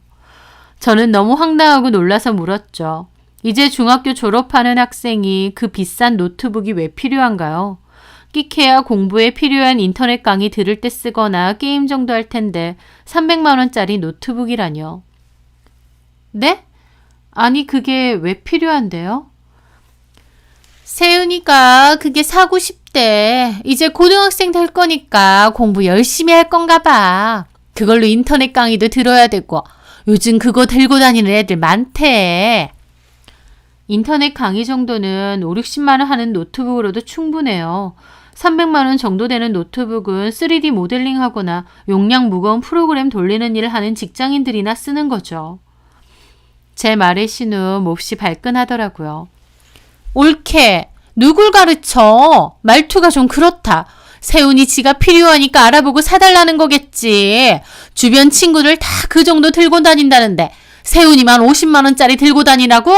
저는 너무 황당하고 놀라서 물었죠. 이제 중학교 졸업하는 학생이 그 비싼 노트북이 왜 필요한가요? 끼케야 공부에 필요한 인터넷 강의 들을 때 쓰거나 게임 정도 할 텐데 300만 원짜리 노트북이라뇨. 네? 아니 그게 왜 필요한데요? 세윤이가 그게 사고 싶대. 이제 고등학생 될 거니까 공부 열심히 할 건가 봐. 그걸로 인터넷 강의도 들어야 되고 요즘 그거 들고 다니는 애들 많대. 인터넷 강의 정도는 5, 60만 원 하는 노트북으로도 충분해요. 300만 원 정도 되는 노트북은 3D 모델링하거나 용량 무거운 프로그램 돌리는 일을 하는 직장인들이나 쓰는 거죠. 제 말에 신우 몹시 발끈하더라고요. 옳게. 누굴 가르쳐? 말투가 좀 그렇다. 세훈이 지가 필요하니까 알아보고 사달라는 거겠지. 주변 친구들 다 그 정도 들고 다닌다는데 세훈이만 50만 원짜리 들고 다니라고?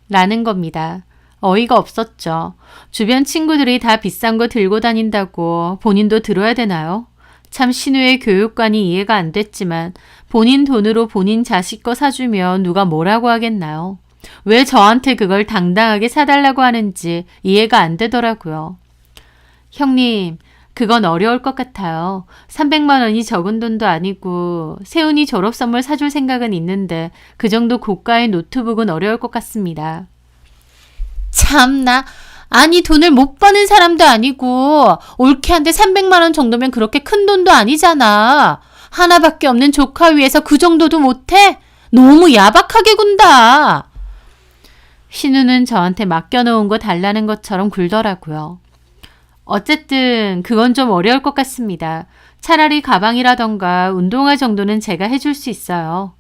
라는 겁니다. 어이가 없었죠. 주변 친구들이 다 비싼 거 들고 다닌다고 본인도 들어야 되나요? 참 신우의 교육관이 이해가 안 됐지만 본인 돈으로 본인 자식 거 사주면 누가 뭐라고 하겠나요? 왜 저한테 그걸 당당하게 사달라고 하는지 이해가 안 되더라고요. 형님, 그건 어려울 것 같아요. 300만 원이 적은 돈도 아니고 세훈이 졸업 선물 사줄 생각은 있는데 그 정도 고가의 노트북은 어려울 것 같습니다. 참나. 아니 돈을 못 버는 사람도 아니고 올케한테 300만 원 정도면 그렇게 큰 돈도 아니잖아. 하나밖에 없는 조카 위해서 그 정도도 못해? 너무 야박하게 군다. 신우는 저한테 맡겨놓은 거 달라는 것처럼 굴더라고요. 어쨌든 그건 좀 어려울 것 같습니다. 차라리 가방이라던가 운동화 정도는 제가 해줄 수 있어요.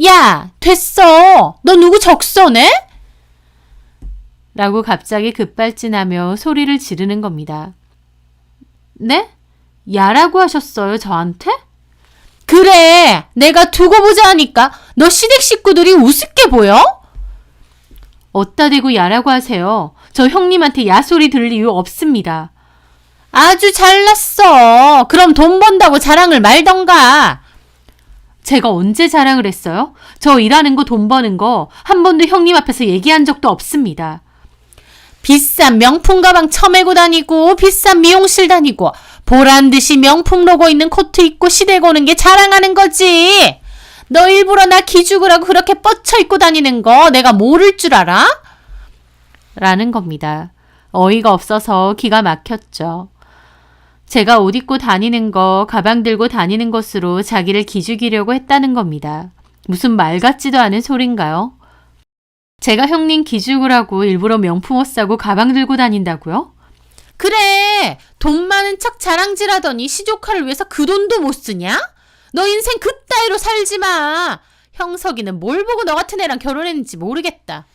야, 됐어. 너 누구 적서네? 라고 갑자기 급발진하며 소리를 지르는 겁니다. 네? 야라고 하셨어요, 저한테? 그래, 내가 두고 보자 하니까 너 시댁 식구들이 우습게 보여? 어따 대고 야라고 하세요. 저 형님한테 야소리 들을 이유 없습니다. 아주 잘났어. 그럼 돈 번다고 자랑을 말던가. 제가 언제 자랑을 했어요? 저 일하는 거 돈 버는 거 한 번도 형님 앞에서 얘기한 적도 없습니다. 비싼 명품 가방 처매고 다니고 비싼 미용실 다니고 보란듯이 명품 로고 있는 코트 입고 시댁 오는 게 자랑하는 거지. 너 일부러 나 기죽으라고 그렇게 뻗쳐 입고 다니는 거 내가 모를 줄 알아? 라는 겁니다. 어이가 없어서 기가 막혔죠. 제가 옷 입고 다니는 거, 가방 들고 다니는 것으로 자기를 기죽이려고 했다는 겁니다. 무슨 말 같지도 않은 소린가요? 제가 형님 기죽으라고 일부러 명품 옷 사고 가방 들고 다닌다고요? 그래, 돈 많은 척 자랑질하더니 시조카를 위해서 그 돈도 못 쓰냐? 너 인생 그따위로 살지 마. 형석이는 뭘 보고 너 같은 애랑 결혼했는지 모르겠다.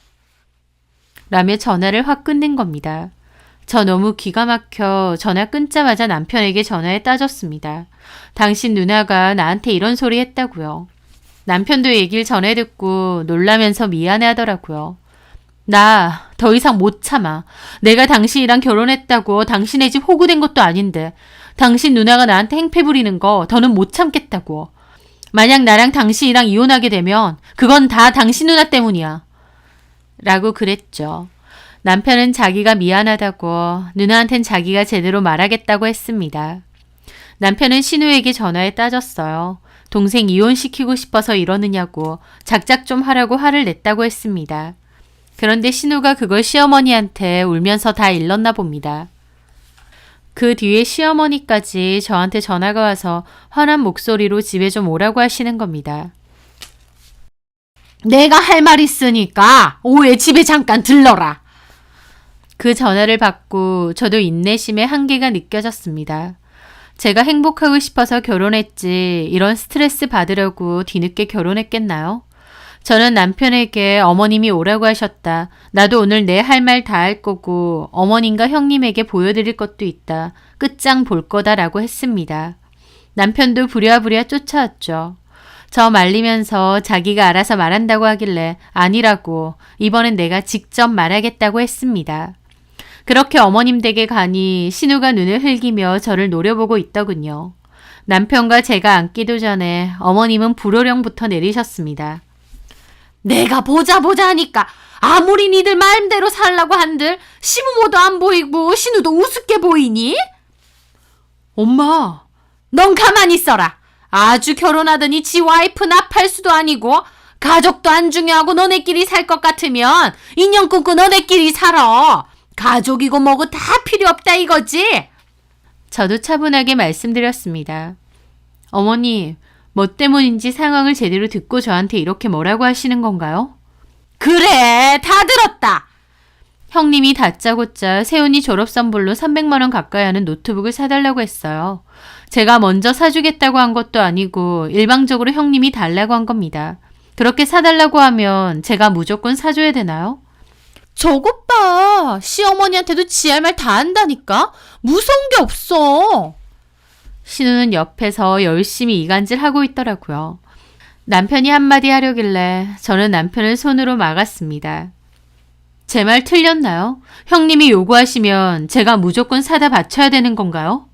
라며 전화를 확 끊는 겁니다. 저 너무 기가 막혀 전화 끊자마자 남편에게 전화에 따졌습니다. 당신 누나가 나한테 이런 소리 했다고요. 남편도 얘기를 전해 듣고 놀라면서 미안해 하더라고요. 나 더 이상 못 참아. 내가 당신이랑 결혼했다고 당신의 집 호구된 것도 아닌데 당신 누나가 나한테 행패 부리는 거 더는 못 참겠다고. 만약 나랑 당신이랑 이혼하게 되면 그건 다 당신 누나 때문이야. 라고 그랬죠. 남편은 자기가 미안하다고 누나한텐 자기가 제대로 말하겠다고 했습니다. 남편은 신우에게 전화에 따졌어요. 동생 이혼시키고 싶어서 이러느냐고 작작 좀 하라고 화를 냈다고 했습니다. 그런데 신우가 그걸 시어머니한테 울면서 다 일렀나 봅니다. 그 뒤에 시어머니까지 저한테 전화가 와서 화난 목소리로 집에 좀 오라고 하시는 겁니다. 내가 할 말 있으니까 오후에 집에 잠깐 들러라. 그 전화를 받고 저도 인내심의 한계가 느껴졌습니다. 제가 행복하고 싶어서 결혼했지 이런 스트레스 받으려고 뒤늦게 결혼했겠나요? 저는 남편에게 어머님이 오라고 하셨다. 나도 오늘 내 할 말 다 할 거고 어머님과 형님에게 보여드릴 것도 있다. 끝장 볼 거다라고 했습니다. 남편도 부랴부랴 쫓아왔죠. 저 말리면서 자기가 알아서 말한다고 하길래 아니라고 이번엔 내가 직접 말하겠다고 했습니다. 그렇게 어머님 댁에 가니 신우가 눈을 흘기며 저를 노려보고 있더군요. 남편과 제가 앉기도 전에 어머님은 불호령부터 내리셨습니다. 내가 보자 하니까 아무리 니들 마음대로 살라고 한들 시부모도 안 보이고 신우도 우습게 보이니? 엄마, 넌 가만히 있어라. 아주 결혼하더니 지 와이프 납할 수도 아니고 가족도 안 중요하고 너네끼리 살 것 같으면 인연 끊고 너네끼리 살아. 가족이고 뭐고 다 필요 없다 이거지? 저도 차분하게 말씀드렸습니다. 어머니, 뭐 때문인지 상황을 제대로 듣고 저한테 이렇게 뭐라고 하시는 건가요? 그래, 다 들었다. 형님이 다짜고짜 세훈이 졸업 선물로 300만 원 가까이 하는 노트북을 사달라고 했어요. 제가 먼저 사주겠다고 한 것도 아니고 일방적으로 형님이 달라고 한 겁니다. 그렇게 사달라고 하면 제가 무조건 사줘야 되나요? 저것 봐. 시어머니한테도 지 할 말 다 한다니까? 무서운 게 없어. 신우는 옆에서 열심히 이간질하고 있더라고요. 남편이 한마디 하려길래 저는 남편을 손으로 막았습니다. 제 말 틀렸나요? 형님이 요구하시면 제가 무조건 사다 바쳐야 되는 건가요?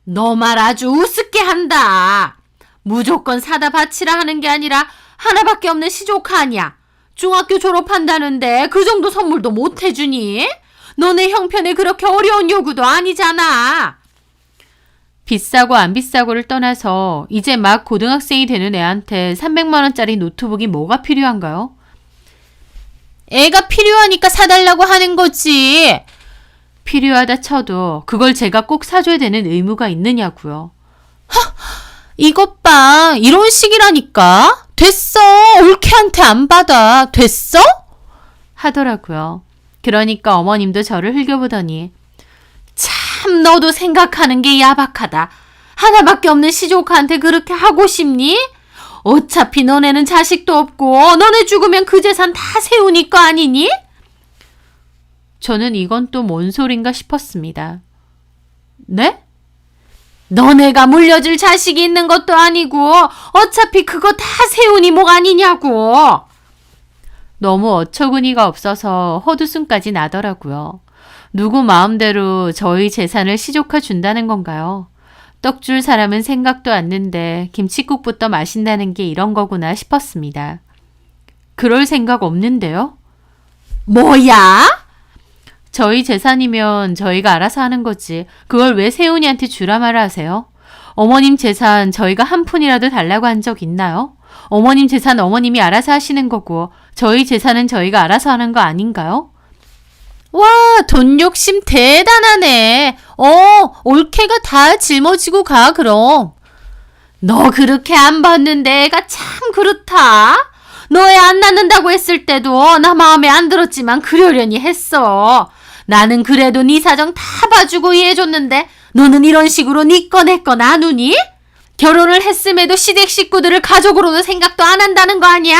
너 말 아주 우습게 한다. 무조건 사다 바치라 하는 게 아니라 하나밖에 없는 시조카 아니야. 중학교 졸업한다는데 그 정도 선물도 못 해주니? 너네 형편에 그렇게 어려운 요구도 아니잖아. 비싸고 안 비싸고를 떠나서 이제 막 고등학생이 되는 애한테 300만 원짜리 노트북이 뭐가 필요한가요? 애가 필요하니까 사달라고 하는 거지. 필요하다 쳐도 그걸 제가 꼭 사줘야 되는 의무가 있느냐고요. 이것 봐. 이런 식이라니까. 됐어. 올케한테 안 받아. 됐어? 하더라고요. 그러니까 어머님도 저를 흘겨보더니 참 너도 생각하는 게 야박하다. 하나밖에 없는 시조카한테 그렇게 하고 싶니? 어차피 너네는 자식도 없고 너네 죽으면 그 재산 다 세우니 거 아니니? 저는 이건 또 뭔 소린가 싶었습니다. 네? 너네가 물려줄 자식이 있는 것도 아니고 어차피 그거 다 세우니 뭐 아니냐고. 너무 어처구니가 없어서 헛웃음까지 나더라고요. 누구 마음대로 저희 재산을 시조카 준다는 건가요? 떡 줄 사람은 생각도 않는데 김칫국부터 마신다는 게 이런 거구나 싶었습니다. 그럴 생각 없는데요? 뭐야? 저희 재산이면 저희가 알아서 하는 거지. 그걸 왜 세훈이한테 주라 말을 하세요? 어머님 재산 저희가 한 푼이라도 달라고 한 적 있나요? 어머님 재산 어머님이 알아서 하시는 거고 저희 재산은 저희가 알아서 하는 거 아닌가요? 와, 돈 욕심 대단하네. 올케가 다 짊어지고 가 그럼. 너 그렇게 안 봤는데 애가 참 그렇다. 너 애 안 낳는다고 했을 때도 나 마음에 안 들었지만 그러려니 했어. 나는 그래도 네 사정 다 봐주고 이해해줬는데 너는 이런 식으로 네 거 내 거 나누니? 결혼을 했음에도 시댁 식구들을 가족으로는 생각도 안 한다는 거 아니야?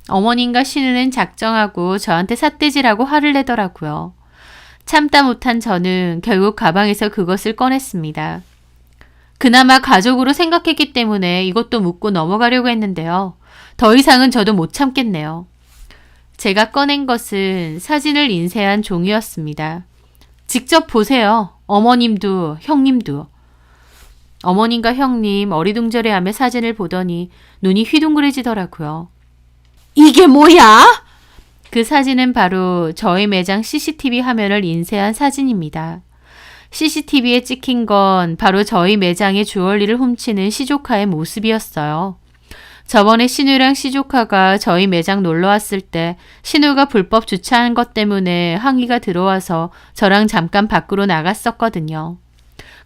어머님과 신우는 작정하고 저한테 삿대질하고 화를 내더라고요. 참다 못한 저는 결국 가방에서 그것을 꺼냈습니다. 그나마 가족으로 생각했기 때문에 이것도 묻고 넘어가려고 했는데요. 더 이상은 저도 못 참겠네요. 제가 꺼낸 것은 사진을 인쇄한 종이였습니다. 직접 보세요. 어머님도 형님도. 어머님과 형님 어리둥절해하며 사진을 보더니 눈이 휘둥그레지더라고요. 이게 뭐야? 그 사진은 바로 저희 매장 CCTV 화면을 인쇄한 사진입니다. CCTV에 찍힌 건 바로 저희 매장의 주얼리를 훔치는 시조카의 모습이었어요. 저번에 신우랑 시조카가 저희 매장 놀러 왔을 때 신우가 불법 주차한 것 때문에 항의가 들어와서 저랑 잠깐 밖으로 나갔었거든요.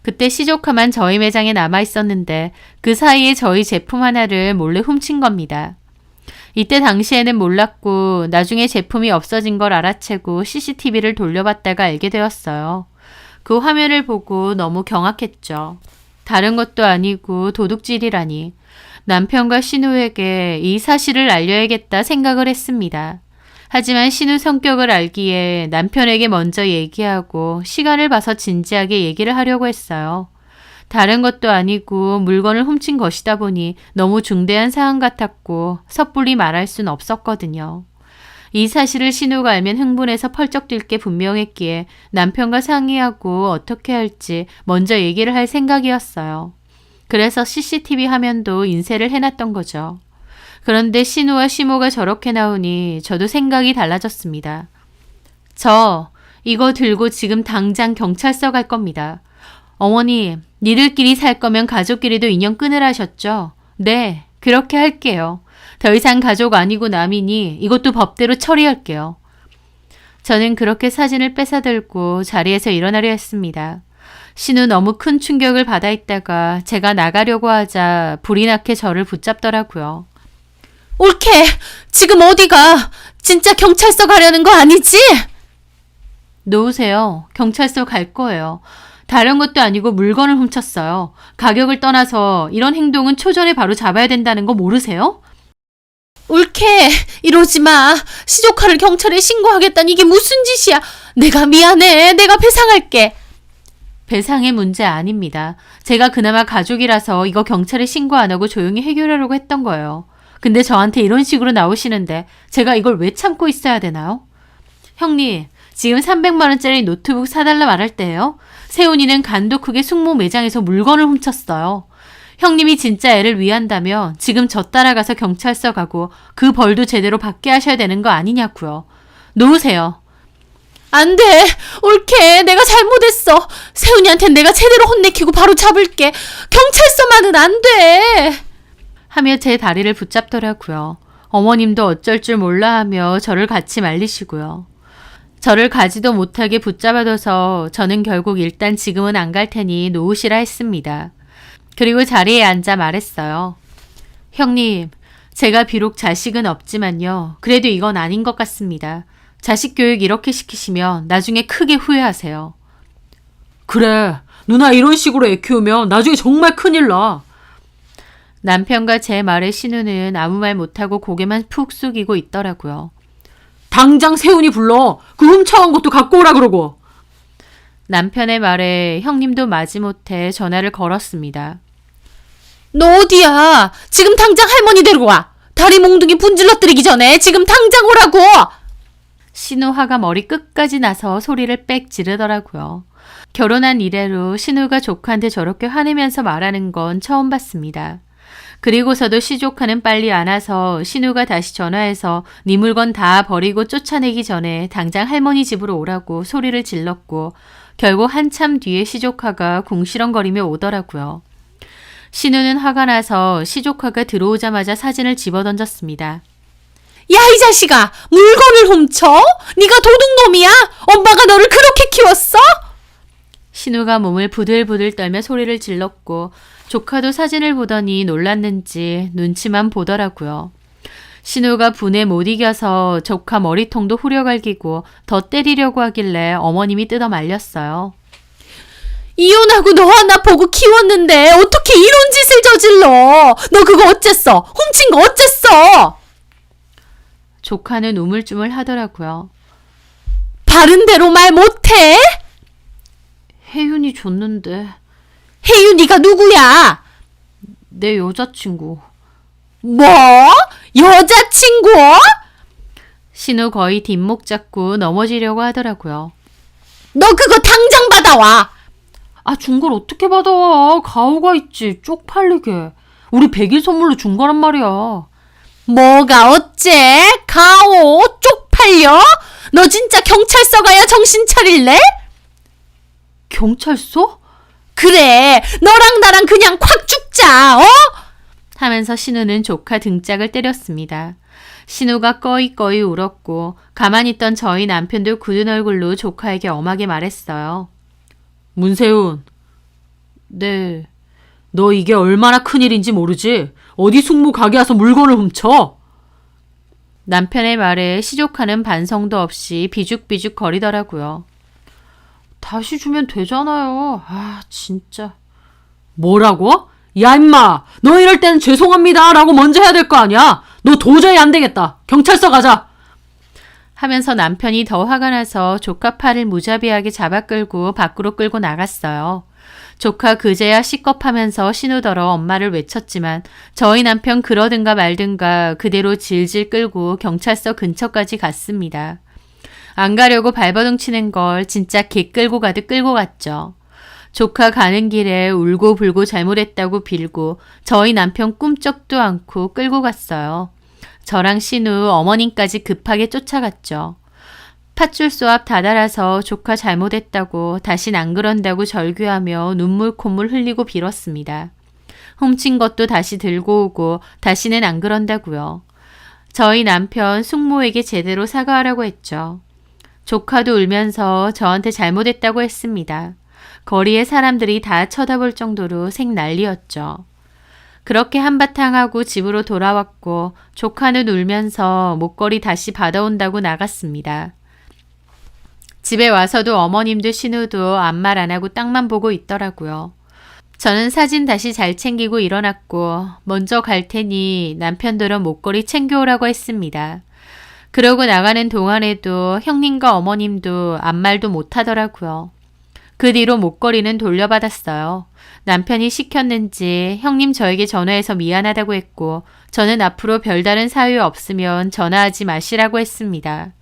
그때 시조카만 저희 매장에 남아 있었는데 그 사이에 저희 제품 하나를 몰래 훔친 겁니다. 이때 당시에는 몰랐고 나중에 제품이 없어진 걸 알아채고 CCTV를 돌려봤다가 알게 되었어요. 그 화면을 보고 너무 경악했죠. 다른 것도 아니고 도둑질이라니. 남편과 신우에게 이 사실을 알려야겠다 생각을 했습니다. 하지만 신우 성격을 알기에 남편에게 먼저 얘기하고 시간을 봐서 진지하게 얘기를 하려고 했어요. 다른 것도 아니고 물건을 훔친 것이다 보니 너무 중대한 사안 같았고 섣불리 말할 순 없었거든요. 이 사실을 신우가 알면 흥분해서 펄쩍 뛸 게 분명했기에 남편과 상의하고 어떻게 할지 먼저 얘기를 할 생각이었어요. 그래서 CCTV 화면도 인쇄를 해놨던 거죠. 그런데 신우와 시모가 저렇게 나오니 저도 생각이 달라졌습니다. 저 이거 들고 지금 당장 경찰서 갈 겁니다. 어머니, 니들끼리 살 거면 가족끼리도 인연 끊으라셨죠? 네, 그렇게 할게요. 더 이상 가족 아니고 남이니 이것도 법대로 처리할게요. 저는 그렇게 사진을 뺏어들고 자리에서 일어나려 했습니다. 신우 너무 큰 충격을 받아 있다가 제가 나가려고 하자 불이 나게 저를 붙잡더라고요. 올케, 지금 어디가? 진짜 경찰서 가려는 거 아니지? 놓으세요. 경찰서 갈 거예요. 다른 것도 아니고 물건을 훔쳤어요. 가격을 떠나서 이런 행동은 초전에 바로 잡아야 된다는 거 모르세요? 옳게 이러지 마. 시조카를 경찰에 신고하겠다니 이게 무슨 짓이야. 내가 미안해. 내가 배상할게. 배상의 문제 아닙니다. 제가 그나마 가족이라서 이거 경찰에 신고 안 하고 조용히 해결하려고 했던 거예요. 근데 저한테 이런 식으로 나오시는데 제가 이걸 왜 참고 있어야 되나요? 형님, 지금 300만 원짜리 노트북 사달라 말할 때예요. 세훈이는 간도 크게 숙모 매장에서 물건을 훔쳤어요. 형님이 진짜 애를 위한다면 지금 저 따라가서 경찰서 가고 그 벌도 제대로 받게 하셔야 되는 거 아니냐고요. 놓으세요. 안 돼. 옳게. 내가 잘못했어. 세훈이한텐 내가 제대로 혼내키고 바로 잡을게. 경찰서만은 안 돼. 하며 제 다리를 붙잡더라고요. 어머님도 어쩔 줄 몰라 하며 저를 같이 말리시고요. 저를 가지도 못하게 붙잡아둬서 저는 결국 일단 지금은 안 갈 테니 놓으시라 했습니다. 그리고 자리에 앉아 말했어요. 형님, 제가 비록 자식은 없지만요. 그래도 이건 아닌 것 같습니다. 자식 교육 이렇게 시키시면 나중에 크게 후회하세요. 그래, 누나 이런 식으로 애 키우면 나중에 정말 큰일 나. 남편과 제 말에 신우는 아무 말 못하고 고개만 푹 숙이고 있더라고요. 당장 세훈이 불러. 그 훔쳐간 것도 갖고 오라 그러고. 남편의 말에 형님도 마지못해 전화를 걸었습니다. 너 어디야? 지금 당장 할머니 데리고 와. 다리 몽둥이 분질러뜨리기 전에 지금 당장 오라고. 신우 화가 머리 끝까지 나서 소리를 빽 지르더라고요. 결혼한 이래로 신우가 조카한테 저렇게 화내면서 말하는 건 처음 봤습니다. 그리고서도 시조카는 빨리 안 와서 신우가 다시 전화해서 네 물건 다 버리고 쫓아내기 전에 당장 할머니 집으로 오라고 소리를 질렀고 결국 한참 뒤에 시조카가 궁시렁거리며 오더라고요. 신우는 화가 나서 시조카가 들어오자마자 사진을 집어던졌습니다. 야, 이 자식아! 물건을 훔쳐? 네가 도둑놈이야? 엄마가 너를 그렇게 키웠어? 신우가 몸을 부들부들 떨며 소리를 질렀고 조카도 사진을 보더니 놀랐는지 눈치만 보더라고요. 신우가 분에 못 이겨서 조카 머리통도 후려갈기고 더 때리려고 하길래 어머님이 뜯어 말렸어요. 이혼하고 너 하나 보고 키웠는데 어떻게 이런 짓을 저질러? 너 그거 어쨌어? 훔친 거 어쨌어? 조카는 우물쭈물 하더라고요. 바른 대로 말 못해? 혜윤이 줬는데. 혜윤이가 누구야? 내 여자친구. 뭐? 여자친구? 신우 거의 뒷목 잡고 넘어지려고 하더라고요. 너 그거 당장 받아와. 아, 준 걸 어떻게 받아와. 가오가 있지. 쪽팔리게. 우리 100일 선물로 준 거란 말이야. 뭐가 어째? 가오? 쪽팔려? 너 진짜 경찰서 가야 정신 차릴래? 경찰서? 그래, 너랑 나랑 그냥 콱 죽자, 어? 하면서 신우는 조카 등짝을 때렸습니다. 신우가 꺼이꺼이 울었고 가만히 있던 저희 남편도 굳은 얼굴로 조카에게 엄하게 말했어요. 문세훈. 네. 너 이게 얼마나 큰일인지 모르지? 어디 숙모 가게 와서 물건을 훔쳐? 남편의 말에 시조카는 반성도 없이 비죽비죽 거리더라고요. 다시 주면 되잖아요. 아, 진짜. 뭐라고? 야, 임마! 너 이럴 때는 죄송합니다 라고 먼저 해야 될 거 아니야? 너 도저히 안 되겠다. 경찰서 가자. 하면서 남편이 더 화가 나서 조카 팔을 무자비하게 잡아 끌고 밖으로 끌고 나갔어요. 조카 그제야 시겁하면서 신우더러 엄마를 외쳤지만 저희 남편 그러든가 말든가 그대로 질질 끌고 경찰서 근처까지 갔습니다. 안 가려고 발버둥 치는 걸 진짜 개 끌고 가듯 끌고 갔죠. 조카 가는 길에 울고불고 잘못했다고 빌고 저희 남편 꿈쩍도 않고 끌고 갔어요. 저랑 신우 어머님까지 급하게 쫓아갔죠. 팥줄소 앞 다다라서 조카 잘못했다고 다신 안 그런다고 절규하며 눈물 콧물 흘리고 빌었습니다. 훔친 것도 다시 들고 오고 다시는 안 그런다고요. 저희 남편 숙모에게 제대로 사과하라고 했죠. 조카도 울면서 저한테 잘못했다고 했습니다. 거리에 사람들이 다 쳐다볼 정도로 생난리였죠. 그렇게 한바탕 하고 집으로 돌아왔고 조카는 울면서 목걸이 다시 받아온다고 나갔습니다. 집에 와서도 어머님도 신우도 아무 말 안 하고 땅만 보고 있더라고요. 저는 사진 다시 잘 챙기고 일어났고 먼저 갈 테니 남편들은 목걸이 챙겨오라고 했습니다. 그러고 나가는 동안에도 형님과 어머님도 아무 말도 못하더라고요. 그 뒤로 목걸이는 돌려받았어요. 남편이 시켰는지 형님 저에게 전화해서 미안하다고 했고 저는 앞으로 별다른 사유 없으면 전화하지 마시라고 했습니다.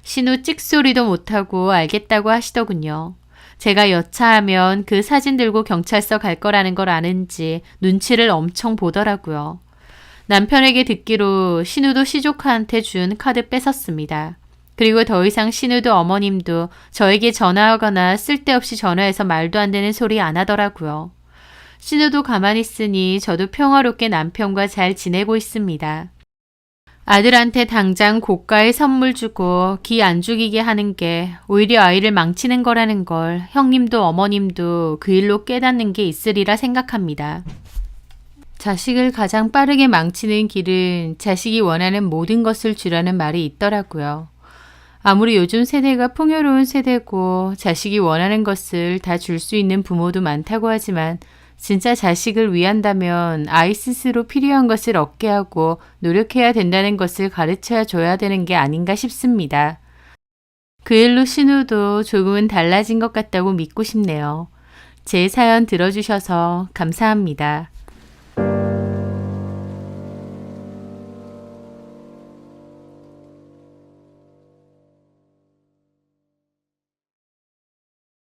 신우 찍소리도 못하고 알겠다고 하시더군요. 제가 여차하면 그 사진 들고 경찰서 갈 거라는 걸 아는지 눈치를 엄청 보더라고요. 남편에게 듣기로 신우도 시조카한테 준 카드 뺏었습니다. 그리고 더 이상 신우도 어머님도 저에게 전화하거나 쓸데없이 전화해서 말도 안 되는 소리 안 하더라고요. 신우도 가만히 있으니 저도 평화롭게 남편과 잘 지내고 있습니다. 아들한테 당장 고가의 선물 주고 기 안 죽이게 하는 게 오히려 아이를 망치는 거라는 걸 형님도 어머님도 그 일로 깨닫는 게 있으리라 생각합니다. 자식을 가장 빠르게 망치는 길은 자식이 원하는 모든 것을 주라는 말이 있더라고요. 아무리 요즘 세대가 풍요로운 세대고 자식이 원하는 것을 다 줄 수 있는 부모도 많다고 하지만 진짜 자식을 위한다면 아이 스스로 필요한 것을 얻게 하고 노력해야 된다는 것을 가르쳐 줘야 되는 게 아닌가 싶습니다. 그 일로 신우도 조금은 달라진 것 같다고 믿고 싶네요. 제 사연 들어주셔서 감사합니다.